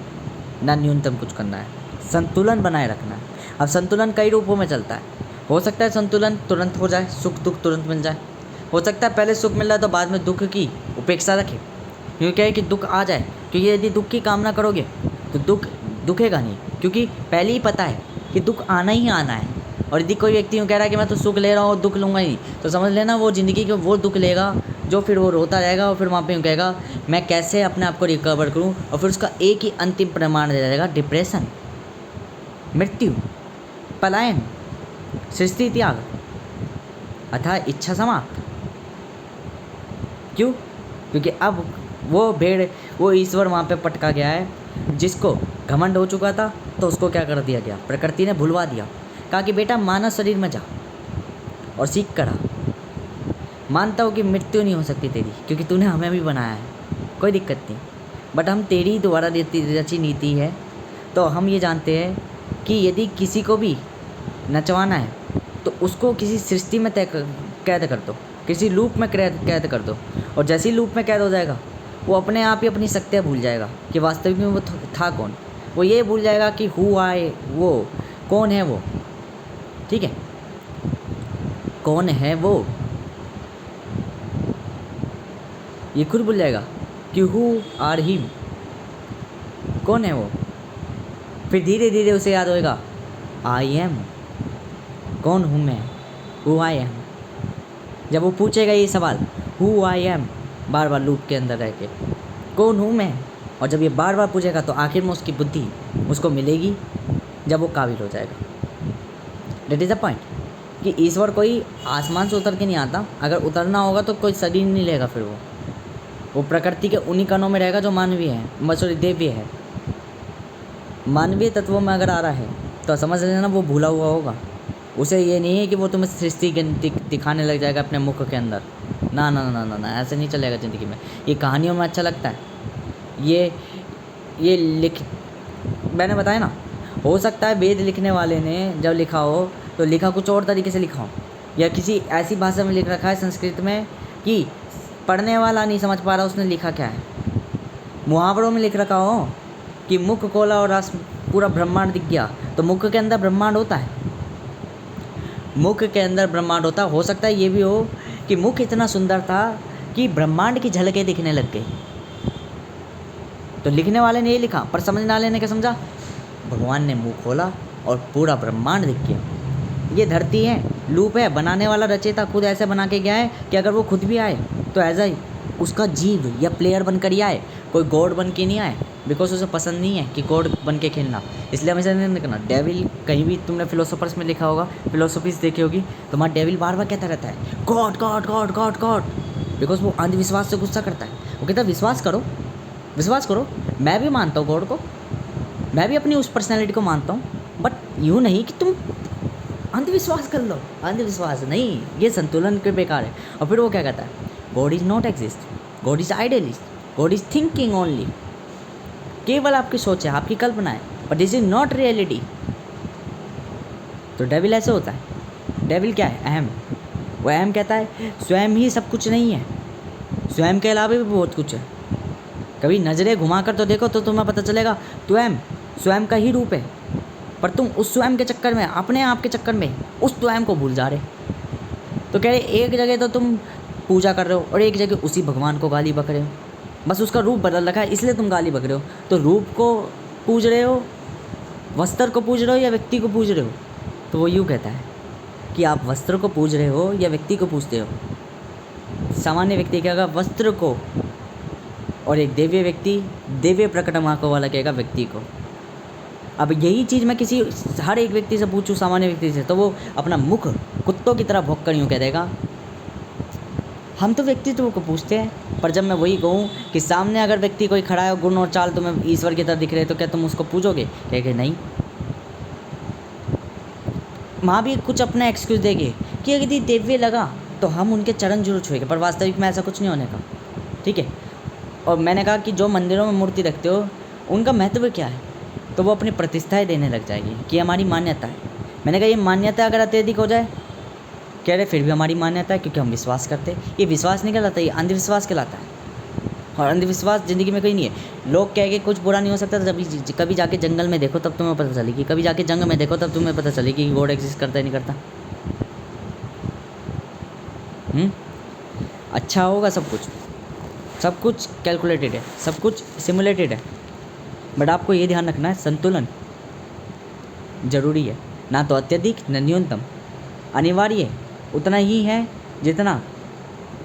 ना न्यूनतम कुछ करना है, संतुलन बनाए रखना है। अब संतुलन कई रूपों में चलता है। हो सकता है संतुलन तुरंत हो जाए, सुख दुख तुरंत मिल जाए। हो सकता है पहले सुख मिल रहा है तो बाद में दुख की उपेक्षा रखे, क्योंकि क्या है कि दुख आ जाए, क्योंकि यदि दुख की कामना करोगे तो दुख दुखेगा नहीं, क्योंकि पहले ही पता है कि दुख आना ही आना है। और यदि कोई व्यक्ति यूँ कह रहा है कि मैं तो सुख ले रहा हूँ दुख लूँगा ही, तो समझ लेना वो ज़िंदगी के वो दुख लेगा जो फिर वो रोता रहेगा और फिर वहाँ पे यूँ कहेगा मैं कैसे अपने आप को रिकवर करूँ, और फिर उसका एक ही अंतिम प्रमाण रह जाएगा डिप्रेशन, मृत्यु, पलायन, सृष्टि त्याग, अतः इच्छा समाप्त। क्यों? क्योंकि अब वो भेड़, वो ईश्वर वहाँ पे पटका गया है जिसको घमंड हो चुका था, तो उसको क्या कर दिया गया, प्रकृति ने भुलवा दिया। कहा कि बेटा मानव शरीर में जा और सीख करा। मानता हूँ कि मृत्यु नहीं हो सकती तेरी, क्योंकि तूने हमें भी बनाया है, कोई दिक्कत नहीं, बट हम तेरी द्वारा रची नीति है। तो हम ये जानते हैं कि यदि किसी को भी नचवाना है तो उसको किसी सृष्टि में कैद कर दो, किसी लूप में कैद कर दो, और जैसे ही लूप में कैद हो जाएगा वो अपने आप ही अपनी शक्तियाँ भूल जाएगा कि वास्तविक में वो था कौन। वो ये भूल जाएगा कि हु आए, वो कौन है वो, ठीक है, कौन है वो, ये खुद भूल जाएगा कि हु आर हिम, कौन है वो। फिर धीरे धीरे उसे याद होएगा आई एम, कौन हूँ मैं, हु आई एम। जब वो पूछेगा ये सवाल who I am bar bar loop के अंदर रह के, कौन हूँ मैं, और जब ये बार बार पूछेगा तो आखिर में उसकी बुद्धि उसको मिलेगी जब वो काबिल हो जाएगा। डेट इज़ द पॉइंट कि ईश्वर कोई आसमान से उतर के नहीं आता, अगर उतरना होगा तो कोई शरीर नहीं लेगा, फिर वो प्रकृति के उन्हीं कणों में रहेगा जो मानवीय है, सॉरी देवीय है। मानवीय तत्वों में अगर आ रहा है तो समझ लेना वो भूला हुआ होगा। उसे ये नहीं है कि वो तुम्हें सृष्टि दिखाने लग जाएगा अपने मुख के अंदर, ना ना ना ना ना, ऐसे नहीं चलेगा ज़िंदगी में। ये कहानियों में अच्छा लगता है, ये मैंने बताया ना, हो सकता है वेद लिखने वाले ने जब लिखा हो तो लिखा कुछ और तरीके से लिखा हो, या किसी ऐसी भाषा में लिख रखा है संस्कृत में कि पढ़ने वाला नहीं समझ पा रहा उसने लिखा क्या है। मुहावरों में लिख रखा हो कि मुख खोला और पूरा ब्रह्मांड दिख गया, तो मुख के अंदर ब्रह्मांड होता है, मुख के अंदर ब्रह्मांड होता है। हो सकता है ये भी हो कि मुख इतना सुंदर था कि ब्रह्मांड की झलकें दिखने लग गई, तो लिखने वाले ने ये लिखा, पर समझने वाले ने क्या समझा, भगवान ने मुंह खोला और पूरा ब्रह्मांड दिख गया। ये धरती है, लूप है, बनाने वाला रचयिता खुद ऐसे बना के गया है कि अगर वो खुद भी आए तो एज ए उसका जीव या प्लेयर बनकर ही आए, कोई गॉड बन के नहीं आए, बिकॉज उसे पसंद नहीं है कि गॉड बन के खेलना, इसलिए हमेशा नहीं करना। डेविल, कहीं भी तुमने फिलोसोफर्स में लिखा होगा, फिलोसफीज देखी होगी, तुम्हारा डेविल बार बार कहता रहता है God God God God God, because वो अंधविश्वास से गुस्सा करता है। वो कहता है विश्वास करो, विश्वास करो, मैं भी मानता हूँ गॉड को, मैं भी अपनी उस पर्सनैलिटी को मानता हूँ, बट यूँ नहीं कि तुम अंधविश्वास कर लो। अंधविश्वास नहीं, ये संतुलन के बेकार है। और फिर वो क्या कहता है, God is not exist, God is idealist, God is thinking only, केवल आपकी सोच है, आपकी कल्पना है, but this is not reality. तो डेविल ऐसे होता है। डेविल क्या है, अहम। वो अहम कहता है स्वयं ही सब कुछ नहीं है, स्वयं के अलावा भी बहुत कुछ है। कभी नज़रें घुमाकर तो देखो तो तुम्हें पता चलेगा स्वयं का ही रूप है, पर तुम उस स्वयं के चक्कर में, अपने आप के चक्कर में उस स्वयं को भूल जा रहे। तो कह रहे एक जगह तो तुम पूजा कर रहे हो और एक जगह उसी भगवान को गाली बक रहे हो, बस उसका रूप बदल रखा है इसलिए तुम गाली बक रहे हो। तो रूप को पूज रहे हो, वस्त्र को पूज रहे हो या व्यक्ति को पूज रहे हो? तो वो यूँ कहता है कि आप वस्त्र को पूज रहे हो या व्यक्ति को पूजते हो। सामान्य व्यक्ति कहेगा वस्त्र को, और एक दिव्य व्यक्ति दिव्य प्रकट आंखों वाला कहेगा व्यक्ति को। अब यही चीज़ मैं किसी हर एक व्यक्ति से पूछूं, सामान्य व्यक्ति से, तो वो अपना मुख कुत्तों की तरह भौंक कर यूँ कह देगा हम तो व्यक्तित्व को पूछते हैं। पर जब मैं वही कहूँ कि सामने अगर व्यक्ति कोई खड़ा है, गुण और चाल तुम्हें ईश्वर की तरह दिख रहे, तो क्या तुम उसको पूजोगे? कहेंगे नहीं। वहाँ भी कुछ अपना एक्सक्यूज़ देंगे कि यदि दिव्य लगा तो हम उनके चरण जरूर छुएंगे, पर वास्तविक में ऐसा कुछ नहीं होने का, ठीक है। और मैंने कहा कि जो मंदिरों में मूर्ति रखते हो उनका महत्व क्या है, तो वो अपनी प्रतिष्ठाएं देने लग जाएगी कि हमारी मान्यता है। मैंने कहा ये मान्यता अगर अत्यधिक हो जाए, कह रहे फिर भी हमारी मान्यता है क्योंकि हम विश्वास करते हैं। ये विश्वास नहीं कहलाता, ये अंधविश्वास कहलाता है। और अंधविश्वास ज़िंदगी में कहीं नहीं है। लोग कह के कुछ बुरा नहीं हो सकता, तो जब कभी जाके जंगल में देखो तब तुम्हें पता चलेगी, कभी जाके जंग में देखो तब तुम्हें पता चलेगी कि गॉड एग्जिस्ट करता है नहीं करता। अच्छा होगा सब कुछ कैलकुलेटेड है, सब कुछ सिमुलेटेड है, बट आपको ये ध्यान रखना है संतुलन ज़रूरी है, ना तो अत्यधिक न न्यूनतम। अनिवार्य उतना ही है जितना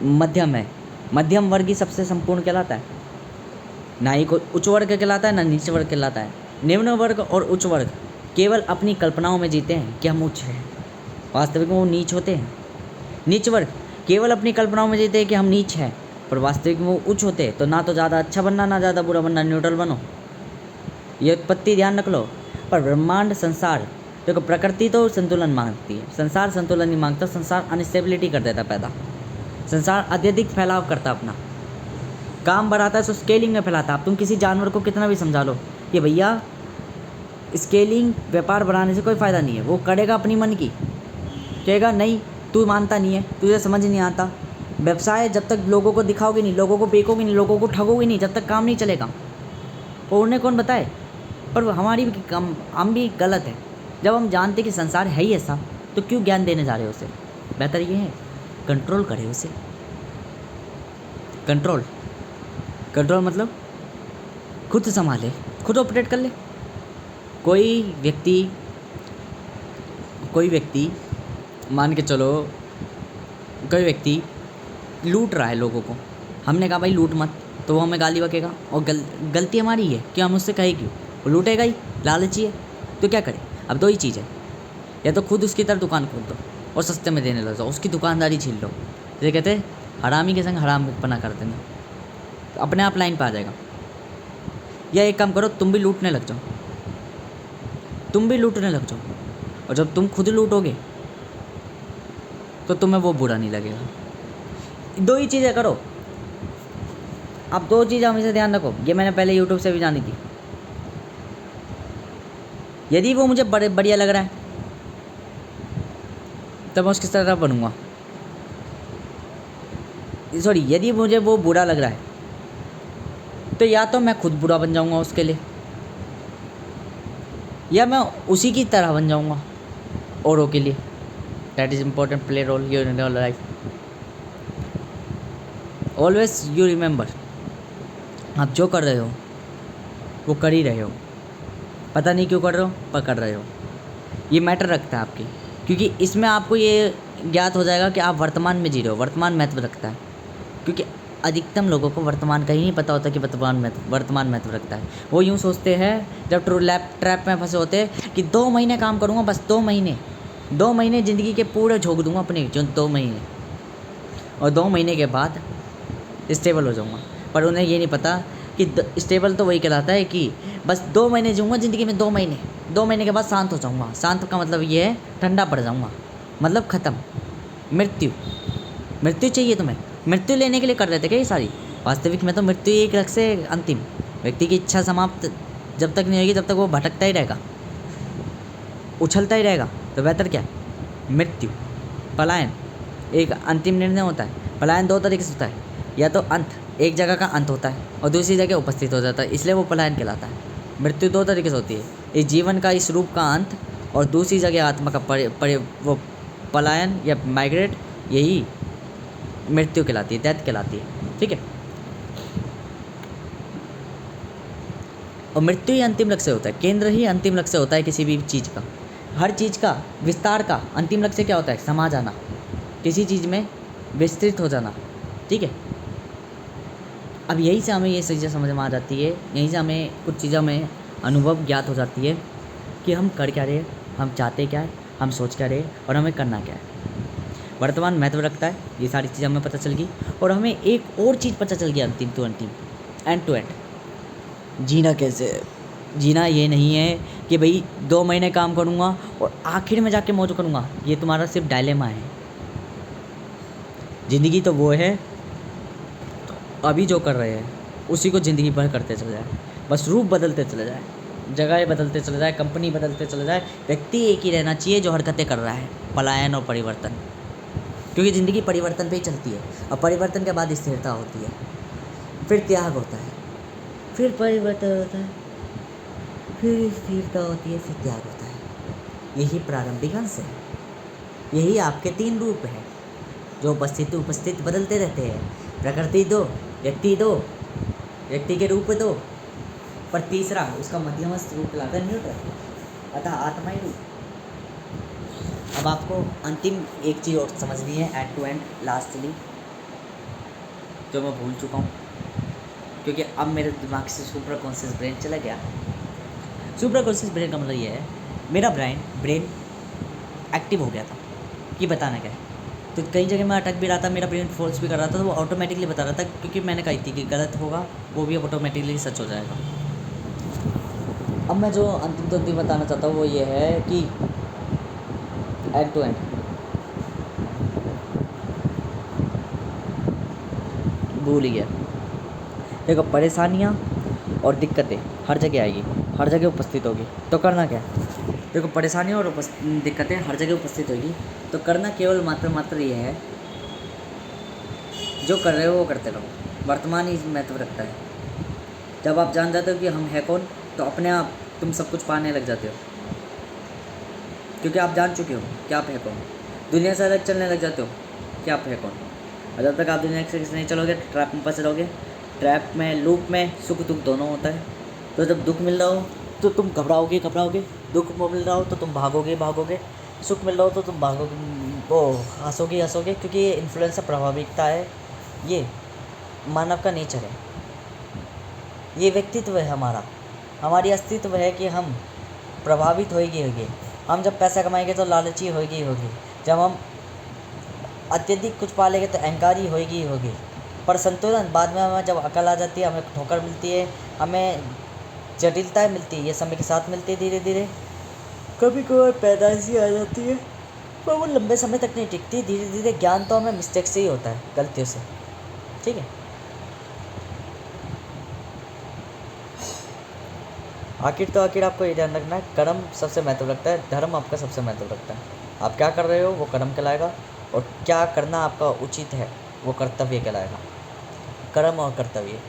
मध्यम है। मध्यम वर्ग ही सबसे संपूर्ण कहलाता है, ना ही कोई उच्च वर्ग कहलाता है ना नीच वर्ग कहलाता है। निम्न वर्ग और उच्च वर्ग केवल अपनी कल्पनाओं में जीते हैं कि हम उच्च हैं, वास्तविक में वो नीच होते हैं। नीच वर्ग केवल अपनी कल्पनाओं में जीते हैं कि हम नीच हैं, पर वास्तविक में वो उच्च होते हैं। तो ना तो ज़्यादा अच्छा बनना ना ज़्यादा बुरा बनना, न्यूट्रल बनो। ये उत्पत्ति ध्यान रख लो। पर ब्रह्मांड संसार देखो, प्रकृति तो संतुलन मांगती है, संसार संतुलन नहीं मांगता। संसार अनस्टेबिलिटी कर देता पैदा, संसार अत्यधिक फैलाव करता, अपना काम बढ़ाता है तो स्केलिंग में फैलाता। आप तुम किसी जानवर को कितना भी समझा लो कि भैया स्केलिंग व्यापार बढ़ाने से कोई फ़ायदा नहीं है, वो करेगा अपनी मन की, कहेगा नहीं तू मानता नहीं है, तुझे समझ नहीं आता। व्यवसाय जब तक लोगों को दिखाओगे नहीं, लोगों को बेचोगे नहीं, लोगों को ठगोगे नहीं, जब तक काम नहीं चलेगा। और उन्हें कौन बताए, पर हमारी भी हम भी गलत है। जब हम जानते कि संसार है ही ऐसा, तो क्यों ज्ञान देने जा रहे हो उसे। बेहतर ये है कंट्रोल करे उसे। कंट्रोल मतलब खुद संभाले, खुद ऑपरेट कर ले। कोई व्यक्ति मान के चलो, कोई व्यक्ति लूट रहा है लोगों को, हमने कहा भाई लूट मत, तो वो हमें गाली बकेगा और गलती हमारी है कि हम उससे कहे क्यों, वो लूटेगा ही, लालची है। तो क्या करें, अब दो ही चीज़ है, या तो खुद उसकी तरफ दुकान खोल दो और सस्ते में देने लग जाओ, उसकी दुकानदारी छीन लो। जैसे कहते हैं हरामी के संग हराम पना कर देना, तो अपने आप लाइन पर आ जाएगा। या एक काम करो, तुम भी लूटने लग जाओ, और जब तुम खुद लूटोगे तो तुम्हें वो बुरा नहीं लगेगा। दो ही चीज़ें करो। अब दो चीज़ें हमेशा ध्यान रखो, ये मैंने पहले यूट्यूब से भी जानी थी। यदि वो मुझे बढ़िया लग रहा है तब मैं उसकी तरह बनूंगा। सॉरी, यदि मुझे वो बुरा लग रहा है तो या तो मैं खुद बुरा बन जाऊंगा उसके लिए, या मैं उसी की तरह बन जाऊंगा औरों के लिए। That is important, play role in your life. Always you remember, आप जो कर रहे हो वो कर ही रहे हो, पता नहीं क्यों कर रहे हो पर कर रहे हो। ये मैटर रखता है आपकी, क्योंकि इसमें आपको ये ज्ञात हो जाएगा कि आप वर्तमान में जी रहे हो। वर्तमान महत्व रखता है, क्योंकि अधिकतम लोगों को वर्तमान का ही नहीं पता होता कि वर्तमान महत्व रखता है। वो यूँ सोचते हैं जब ट्रैप में फंसे होते हैं कि 2 महीने काम करूँगा, बस 2 महीने ज़िंदगी के पूरे झोंक दूँगा अपने, जो 2 महीने, और 2 महीने के बाद स्टेबल हो जाऊँगा। पर उन्हें ये नहीं पता कि स्टेबल तो वही कहलाता है कि बस 2 महीने जीऊँगा ज़िंदगी में, 2 महीने के बाद शांत हो जाऊँगा। शांत का मतलब ये है ठंडा पड़ जाऊँगा, मतलब ख़त्म। मृत्यु चाहिए तुम्हें, मृत्यु लेने के लिए कर रहे थे क्या ये सारी। वास्तविक में तो मृत्यु एक रख से अंतिम, व्यक्ति की इच्छा समाप्त जब तक नहीं होगी तब तक वो भटकता ही रहेगा, उछलता ही रहेगा। तो बेहतर क्या, मृत्यु, पलायन एक अंतिम निर्णय होता है। पलायन 2 तरीके से होता है, या तो अंत, एक जगह का अंत होता है और दूसरी जगह उपस्थित हो जाता है, इसलिए वो पलायन कहलाता है। मृत्यु 2 तरीके से होती है, इस जीवन का इस रूप का अंत, और दूसरी जगह आत्मा का वो पलायन या माइग्रेट, यही मृत्यु कहलाती है, डेथ कहलाती है। ठीक है, और मृत्यु ही अंतिम लक्ष्य होता है, केंद्र ही अंतिम लक्ष्य होता है किसी भी चीज़ का। हर चीज़ का विस्तार का अंतिम लक्ष्य क्या होता है, समा जाना, किसी चीज़ में विस्तृत हो जाना। ठीक है, अब यहीं से हमें ये चीज़ें समझ में आ जाती है, यहीं से हमें कुछ चीज़ों में अनुभव ज्ञात हो जाती है कि हम कर क्या रहे, हम चाहते क्या है, हम सोच क्या रहे और हमें करना क्या है। वर्तमान महत्व रखता है, ये सारी चीज़ें हमें पता चल गई। और हमें एक और चीज़ पता चल गई अंतिम टू अंतिम, एंड टू एंड। जीना कैसे है, जीना ये नहीं है कि भाई 2 महीने काम करूँगा और आखिर में जाके मौज करूँगा, ये तुम्हारा सिर्फ डायलेमा है। ज़िंदगी तो वो है, तो अभी जो कर रहे हैं उसी को ज़िंदगी भर करते चले जाए, बस रूप बदलते चले जाए, जगह बदलते चले जाए, कंपनी बदलते चले जाए, व्यक्ति एक ही रहना चाहिए जो हरकतें कर रहा है, पलायन और परिवर्तन। क्योंकि ज़िंदगी परिवर्तन पे ही चलती है, और परिवर्तन के बाद स्थिरता होती है। फिर त्याग होता है, फिर परिवर्तन होता है, फिर स्थिरता होती है, फिर त्याग होता है। यही प्रारंभिक अंश है। यही आपके 3 रूप हैं जो उपस्थित बदलते रहते हैं। प्रकृति 2, व्यक्ति 2, व्यक्ति के रूप 2, पर तीसरा उसका मध्यमस्थ रूप लाकर न्यूट्रल, अतः आत्मा ही रूप। अब आपको अंतिम एक चीज़ और समझनी है, एंड टू एंड लास्टली, जो मैं भूल चुका हूँ क्योंकि अब मेरे दिमाग से सुपर कॉन्शियस ब्रेन चला गया। सुपर कॉन्शियस ब्रेन का मतलब ये है, मेरा ब्रेन एक्टिव हो गया था कि बताना क्या है। तो कई जगह मैं अटक भी रहा था, मेरा ब्रेन फोर्स भी कर रहा था, तो वो ऑटोमेटिकली बता रहा था, क्योंकि मैंने कही थी कि गलत होगा वो भी अब ऑटोमेटिकली सच हो जाएगा। अब मैं जो अंतिम बताना चाहता हूँ वो ये है कि एंड टू एंड भूल ही गया। देखो, परेशानियाँ और दिक्कतें हर जगह आएगी, हर जगह उपस्थित होगी, तो करना क्या है? देखो, परेशानियाँ और दिक्कतें हर जगह उपस्थित होगी, तो करना केवल मात्र ये है, जो कर रहे हो वो करते रहो। वर्तमान ही महत्व रखता है। जब आप जान जाते हो कि हम है कौन, तो अपने आप तुम सब कुछ पाने लग जाते हो, क्योंकि आप जान चुके हो कि आप है कौन। दुनिया से अलग चलने लग जाते हो कि आप है कौन। और जब तक आप दुनिया से नहीं चलोगे, ट्रैप में फंसे रहोगे। ट्रैप में, लूप में सुख दुख दोनों होता है। तो जब दुख मिल रहा हो तो तुम घबराओगे, दुख मिल रहा हो तो तुम भागोगे, सुख मिल रहा हो तो तुम हंसोगे, क्योंकि ये इन्फ्लुएंस प्रभाविकता है। ये मानव का नेचर है, ये व्यक्तित्व है हमारी अस्तित्व है कि हम प्रभावित होगी। हम जब पैसा कमाएंगे तो लालची होगी। जब हम अत्यधिक कुछ पालेंगे तो अहंकारी होगी। पर संतुलन बाद में हमें जब अकल आ जाती है, हमें ठोकर मिलती है, हमें जटिलताएं मिलती है, ये समय के साथ मिलती है धीरे धीरे। कभी कभार पैदाइशी आ जाती है, पर वो लंबे समय तक नहीं टिकती। धीरे धीरे ज्ञान तो हमें मिस्टेक से ही होता है, गलतियों से। ठीक है, आखिर आपको ये ध्यान रखना है, कर्म सबसे महत्व रखता है, धर्म आपका सबसे महत्व रखता है। आप क्या कर रहे हो वो कर्म कहलाएगा, और क्या करना आपका उचित है वो कर्तव्य कहलाएगा। कर्म और कर्तव्य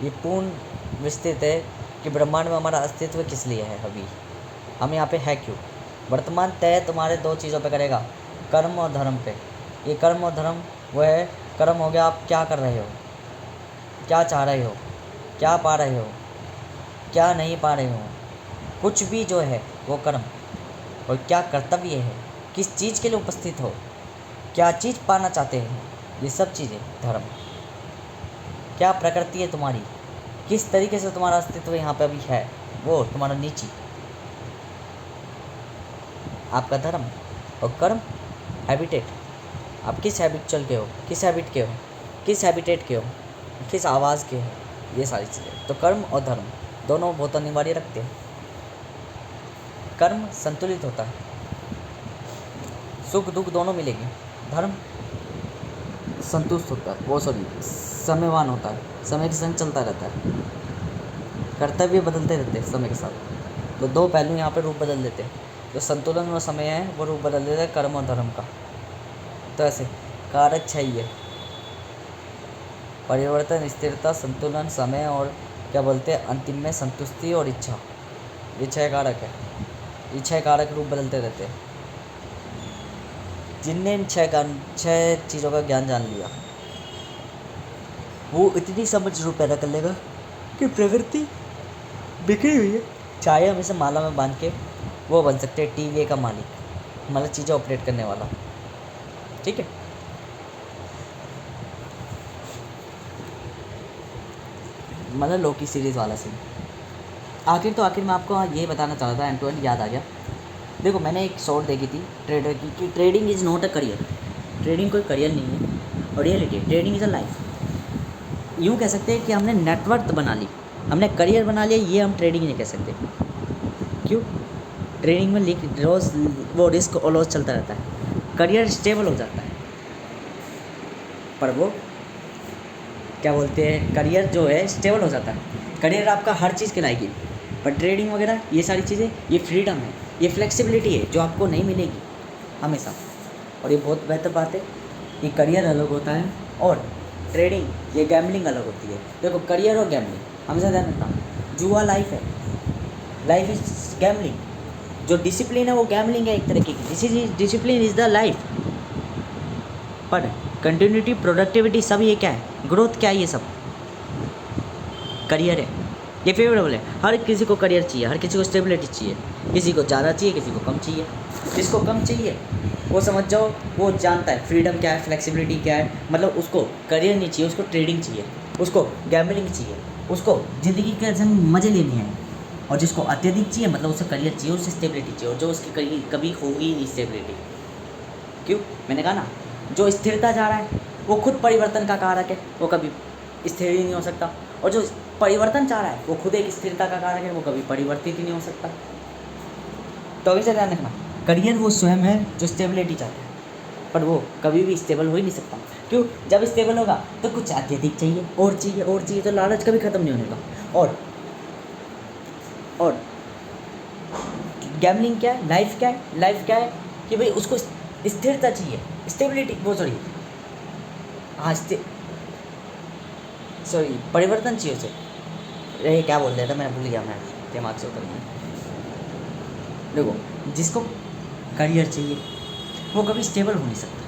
ये पूर्ण विस्तृत है कि ब्रह्मांड में हमारा अस्तित्व किस लिए है। अभी हम यहाँ पे है क्यों। वर्तमान तय तुम्हारे 2 चीज़ों पे करेगा, कर्म और धर्म पे। ये कर्म और धर्म वो है, कर्म हो गया आप क्या कर रहे हो, क्या चाह रहे हो, क्या पा रहे हो, क्या नहीं पा रहे हो, कुछ भी जो है वो कर्म। और क्या कर्तव्य है, किस चीज़ के लिए उपस्थित हो, क्या चीज़ पाना चाहते हैं, ये सब चीज़ें धर्म। क्या प्रकृति है तुम्हारी, किस तरीके से तुम्हारा अस्तित्व यहाँ पे अभी है, वो तुम्हारा नीची आपका धर्म। और कर्म हैबिटेट, आप किस हैबिट चल के हो, किस हैबिट के हो, किस हैबिटेट के हो, किस आवाज़ के हो, ये सारी चीज़ें। तो कर्म और धर्म दोनों बहुत अनिवार्य रखते हैं। कर्म संतुलित होता है, सुख दुख दोनों मिलेगी। धर्म संतुष्ट होता है, समयवान होता है, समय के संग चलता रहता है। कर्तव्य बदलते रहते हैं समय के साथ। तो 2 पहलू यहाँ पे रूप बदल देते हैं। जो संतुलन और समय है वो रूप बदल देता है कर्म और धर्म का। तो ऐसे कारक 6 ही है, परिवर्तन, स्थिरता, संतुलन, समय और क्या बोलते हैं अंतिम में संतुष्टि और इच्छा। ये 6 कारक है। ये 6 कारक रूप बदलते रहते हैं। जिनने इन 6 चीज़ों का ज्ञान जान लिया वो इतनी समझ रूप पैदा कर लेगा कि प्रकृति बिखरी हुई है, चाहे हम इसे माला में बांध के वो बन सकते हैं टीवीए का मालिक, मतलब चीज़ें ऑपरेट करने वाला। ठीक है, मतलब लोकी सीरीज़ वाला सीन। आखिर में आपको ये बताना चाह रहा था, एंड टू एंड याद आ गया। देखो, मैंने एक शॉर्ट देखी थी ट्रेडर की कि trading is not a career. Trading कोई करियर नहीं है, और reality trading is a life. यूँ कह सकते हैं कि हमने नेटवर्थ बना ली, हमने करियर बना लिया, ये हम ट्रेडिंग नहीं कह सकते। क्यों? ट्रेडिंग में रोज़ वो रिस्क और लॉस चलता रहता है। करियर स्टेबल हो जाता है, पर वो क्या बोलते हैं, करियर जो है स्टेबल हो जाता है। करियर आपका हर चीज़ के लायक, पर ट्रेडिंग वगैरह ये सारी चीज़ें, ये फ्रीडम है, ये फ्लेक्सिबिलिटी है जो आपको नहीं मिलेगी हमेशा। और ये बहुत बेहतर बात है कि करियर अलग होता है और ट्रेडिंग ये गैम्बलिंग अलग होती है। देखो करियर और गैम्बलिंग हमेशा ध्यान रखना, जुआ लाइफ है, लाइफ इज गैम्बलिंग। जो डिसिप्लिन है वो गैम्बलिंग है एक तरीके की, डिसिप्लिन इज द लाइफ। पर कंटिन्यूटी, प्रोडक्टिविटी सब ये क्या है, ग्रोथ क्या है, ये सब करियर है, ये फेवरेबल है। हर किसी को करियर चाहिए, हर किसी को स्टेबिलिटी चाहिए, किसी को ज़्यादा चाहिए, किसी को कम चाहिए। जिसको कम चाहिए वो समझ जाओ वो जानता है फ्रीडम क्या है, फ्लेक्सिबिलिटी क्या है, मतलब उसको करियर नहीं चाहिए, उसको ट्रेडिंग चाहिए, उसको गैम्बलिंग चाहिए, उसको ज़िंदगी के मज़े लेने हैं। और जिसको अत्यधिक चाहिए मतलब उसे करियर चाहिए, उसे स्टेबिलिटी चाहिए, और जो उसकी कभी होगी ही नहीं स्टेबिलिटी। क्यों? मैंने कहा ना, जो स्थिरता जा रहा है वो खुद परिवर्तन का कारक है, वो कभी स्थिर ही नहीं हो सकता। और जो परिवर्तन चाह रहा है वो खुद एक स्थिरता का कारक है, वो कभी परिवर्तित ही नहीं हो सकता। तो अभी से ध्यान रखना, करियर वो स्वयं है जो स्टेबिलिटी चाहता है, पर वो कभी भी स्टेबल हो ही नहीं सकता। क्यों? जब स्टेबल होगा तो कुछ अत्यधिक चाहिए, और चाहिए और चाहिए, तो लालच कभी ख़त्म नहीं होने का। और गैम्बलिंग क्या है, लाइफ क्या है, लाइफ क्या है कि भाई उसको स्थिरता चाहिए, स्टेबिलिटी, वो सॉरी परिवर्तन चाहिए उसे। ये क्या बोल रहा था, मैंने भूल गया, मैं दिमाग से उतर गया। देखो जिसको करियर चाहिए वो कभी स्टेबल हो नहीं सकता।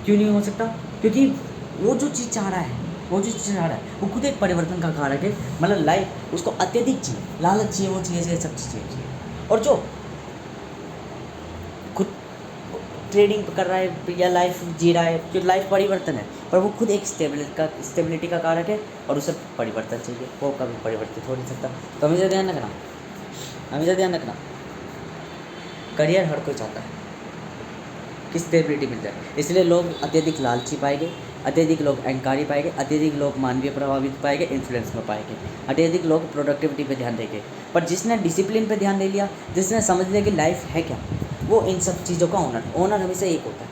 क्यों नहीं हो सकता? क्योंकि वो जो चीज़ चाह रहा है, वो खुद एक परिवर्तन का कारक है। मतलब लाइफ उसको अत्यधिक चाहिए, लालच चाहिए, वो चाहिए, सब चीज़ें चाहिए। और जो खुद ट्रेडिंग कर रहा है या लाइफ जी रहा है, जो लाइफ परिवर्तन है, पर वो खुद एक स्टेबिलिटी का कारक है, और उसे परिवर्तन चाहिए, वो कभी परिवर्तित हो नहीं सकता। तो हमेशा ध्यान रखना, करियर हर कोई चाहता है कि स्टेबिलिटी मिल जाए, इसलिए लोग अत्यधिक लालची पाएंगे, अत्यधिक लोग अहंकारी पाएंगे, अत्यधिक लोग मानवीय प्रभावित पाएंगे, इन्फ्लुएंस में पाएंगे, अत्यधिक लोग प्रोडक्टिविटी पे ध्यान देंगे। पर जिसने डिसिप्लिन पे ध्यान दे लिया, जिसने समझ लिया कि लाइफ है क्या, वो इन सब चीज़ों का ओनर हमेशा एक होता है।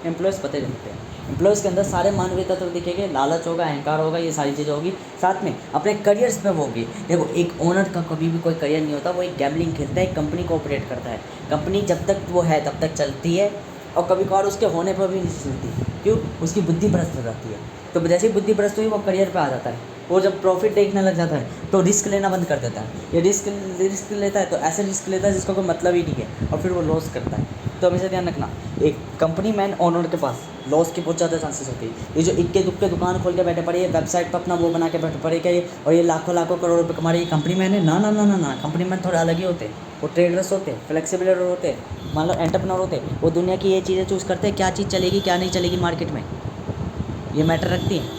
एम्प्लॉयज़ पते होते हैं, एम्प्लॉयज़ के अंदर सारे मानवीय तत्व दिखेंगे, लालच होगा, अहंकार होगा, ये सारी चीज़ें होगी, साथ में अपने करियर्स पे वो होगी। देखो एक ओनर का कभी भी कोई करियर नहीं होता, वो एक गैम्बलिंग खेलता है, एक कंपनी को ऑपरेट करता है। कंपनी जब तक वो है तब तक चलती है, और कभी कभार उसके होने पर भी नहीं चलती। क्यों? उसकी बुद्धि भ्रष्ट हो जाती है। तो जैसे ही बुद्धि भ्रष्ट हुई वो करियर पे आ जाता है, वो जब प्रॉफिट देखने लग जाता है तो रिस्क लेना बंद कर देता है। ये रिस्क लेता है तो ऐसे रिस्क लेता है जिसका कोई मतलब ही नहीं है, और फिर वो लॉस करता है। तो हमेशा ध्यान रखना, एक कंपनी मैन ओनर के पास लॉस की बहुत ज़्यादा चांसेस होती है। ये जो इक्के दुक्के दुकान खोल के बैठे पड़े, ये वेबसाइट पर अपना वो बना के बैठे पड़े क्या ये, और ये लाखों करोड़ रुपये कमा रही है, कंपनी मैन है ना ना ना ना ना। कंपनी मैन थोड़े अलग ही होते हैं, वो ट्रेडर्स होते हैं, फ्लेक्सिबल होते हैं, मान लो एंटरप्रेन्योर होते हैं। वो दुनिया की ये चीज़ें चूज़ करते हैं, क्या चीज़ चलेगी क्या नहीं चलेगी मार्केट में, ये मैटर रखती है।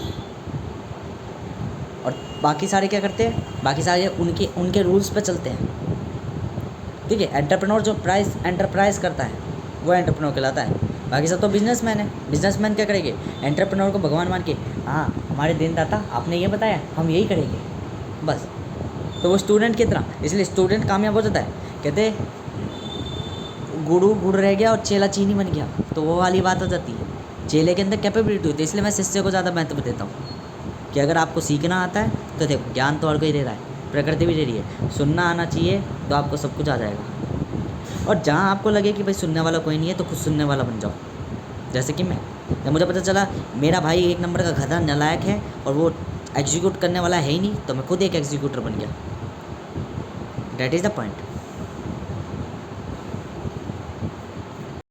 और बाकी सारे क्या करते हैं, बाकी सारे उनके रूल्स पे चलते हैं। ठीक है, एंटरप्रेन्योर जो एंटरप्राइज करता है वो एंटरप्रेन्योर कहलाता है। बाकी सब तो बिजनेसमैन है। बिजनेसमैन क्या करेंगे, एंटरप्रेन्योर को भगवान मान के, हाँ हमारे देनदाता आपने ये बताया हम यही करेंगे बस। तो वो स्टूडेंट की तरह, इसलिए स्टूडेंट कामयाब हो जाता है। कहते गुड़ रह गया और चेला चीनी बन गया, तो वो वाली बात हो जाती है। चेले के अंदर कैपेबिलिटी होती है, इसलिए मैं शिष्य को ज़्यादा महत्व देता हूँ कि अगर आपको सीखना आता है तो देखो ज्ञान तो हर कोई दे रहा है, प्रकृति भी दे रही है, सुनना आना चाहिए तो आपको सब कुछ आ जाएगा। और जहाँ आपको लगे कि भाई सुनने वाला कोई नहीं है तो खुद सुनने वाला बन जाओ। जैसे कि मैं, जब मुझे पता चला मेरा भाई एक नंबर का गधा नालायक है और वो एग्जीक्यूट करने वाला है ही नहीं, तो मैं खुद एक एग्जीक्यूटर बन गया। That is the point.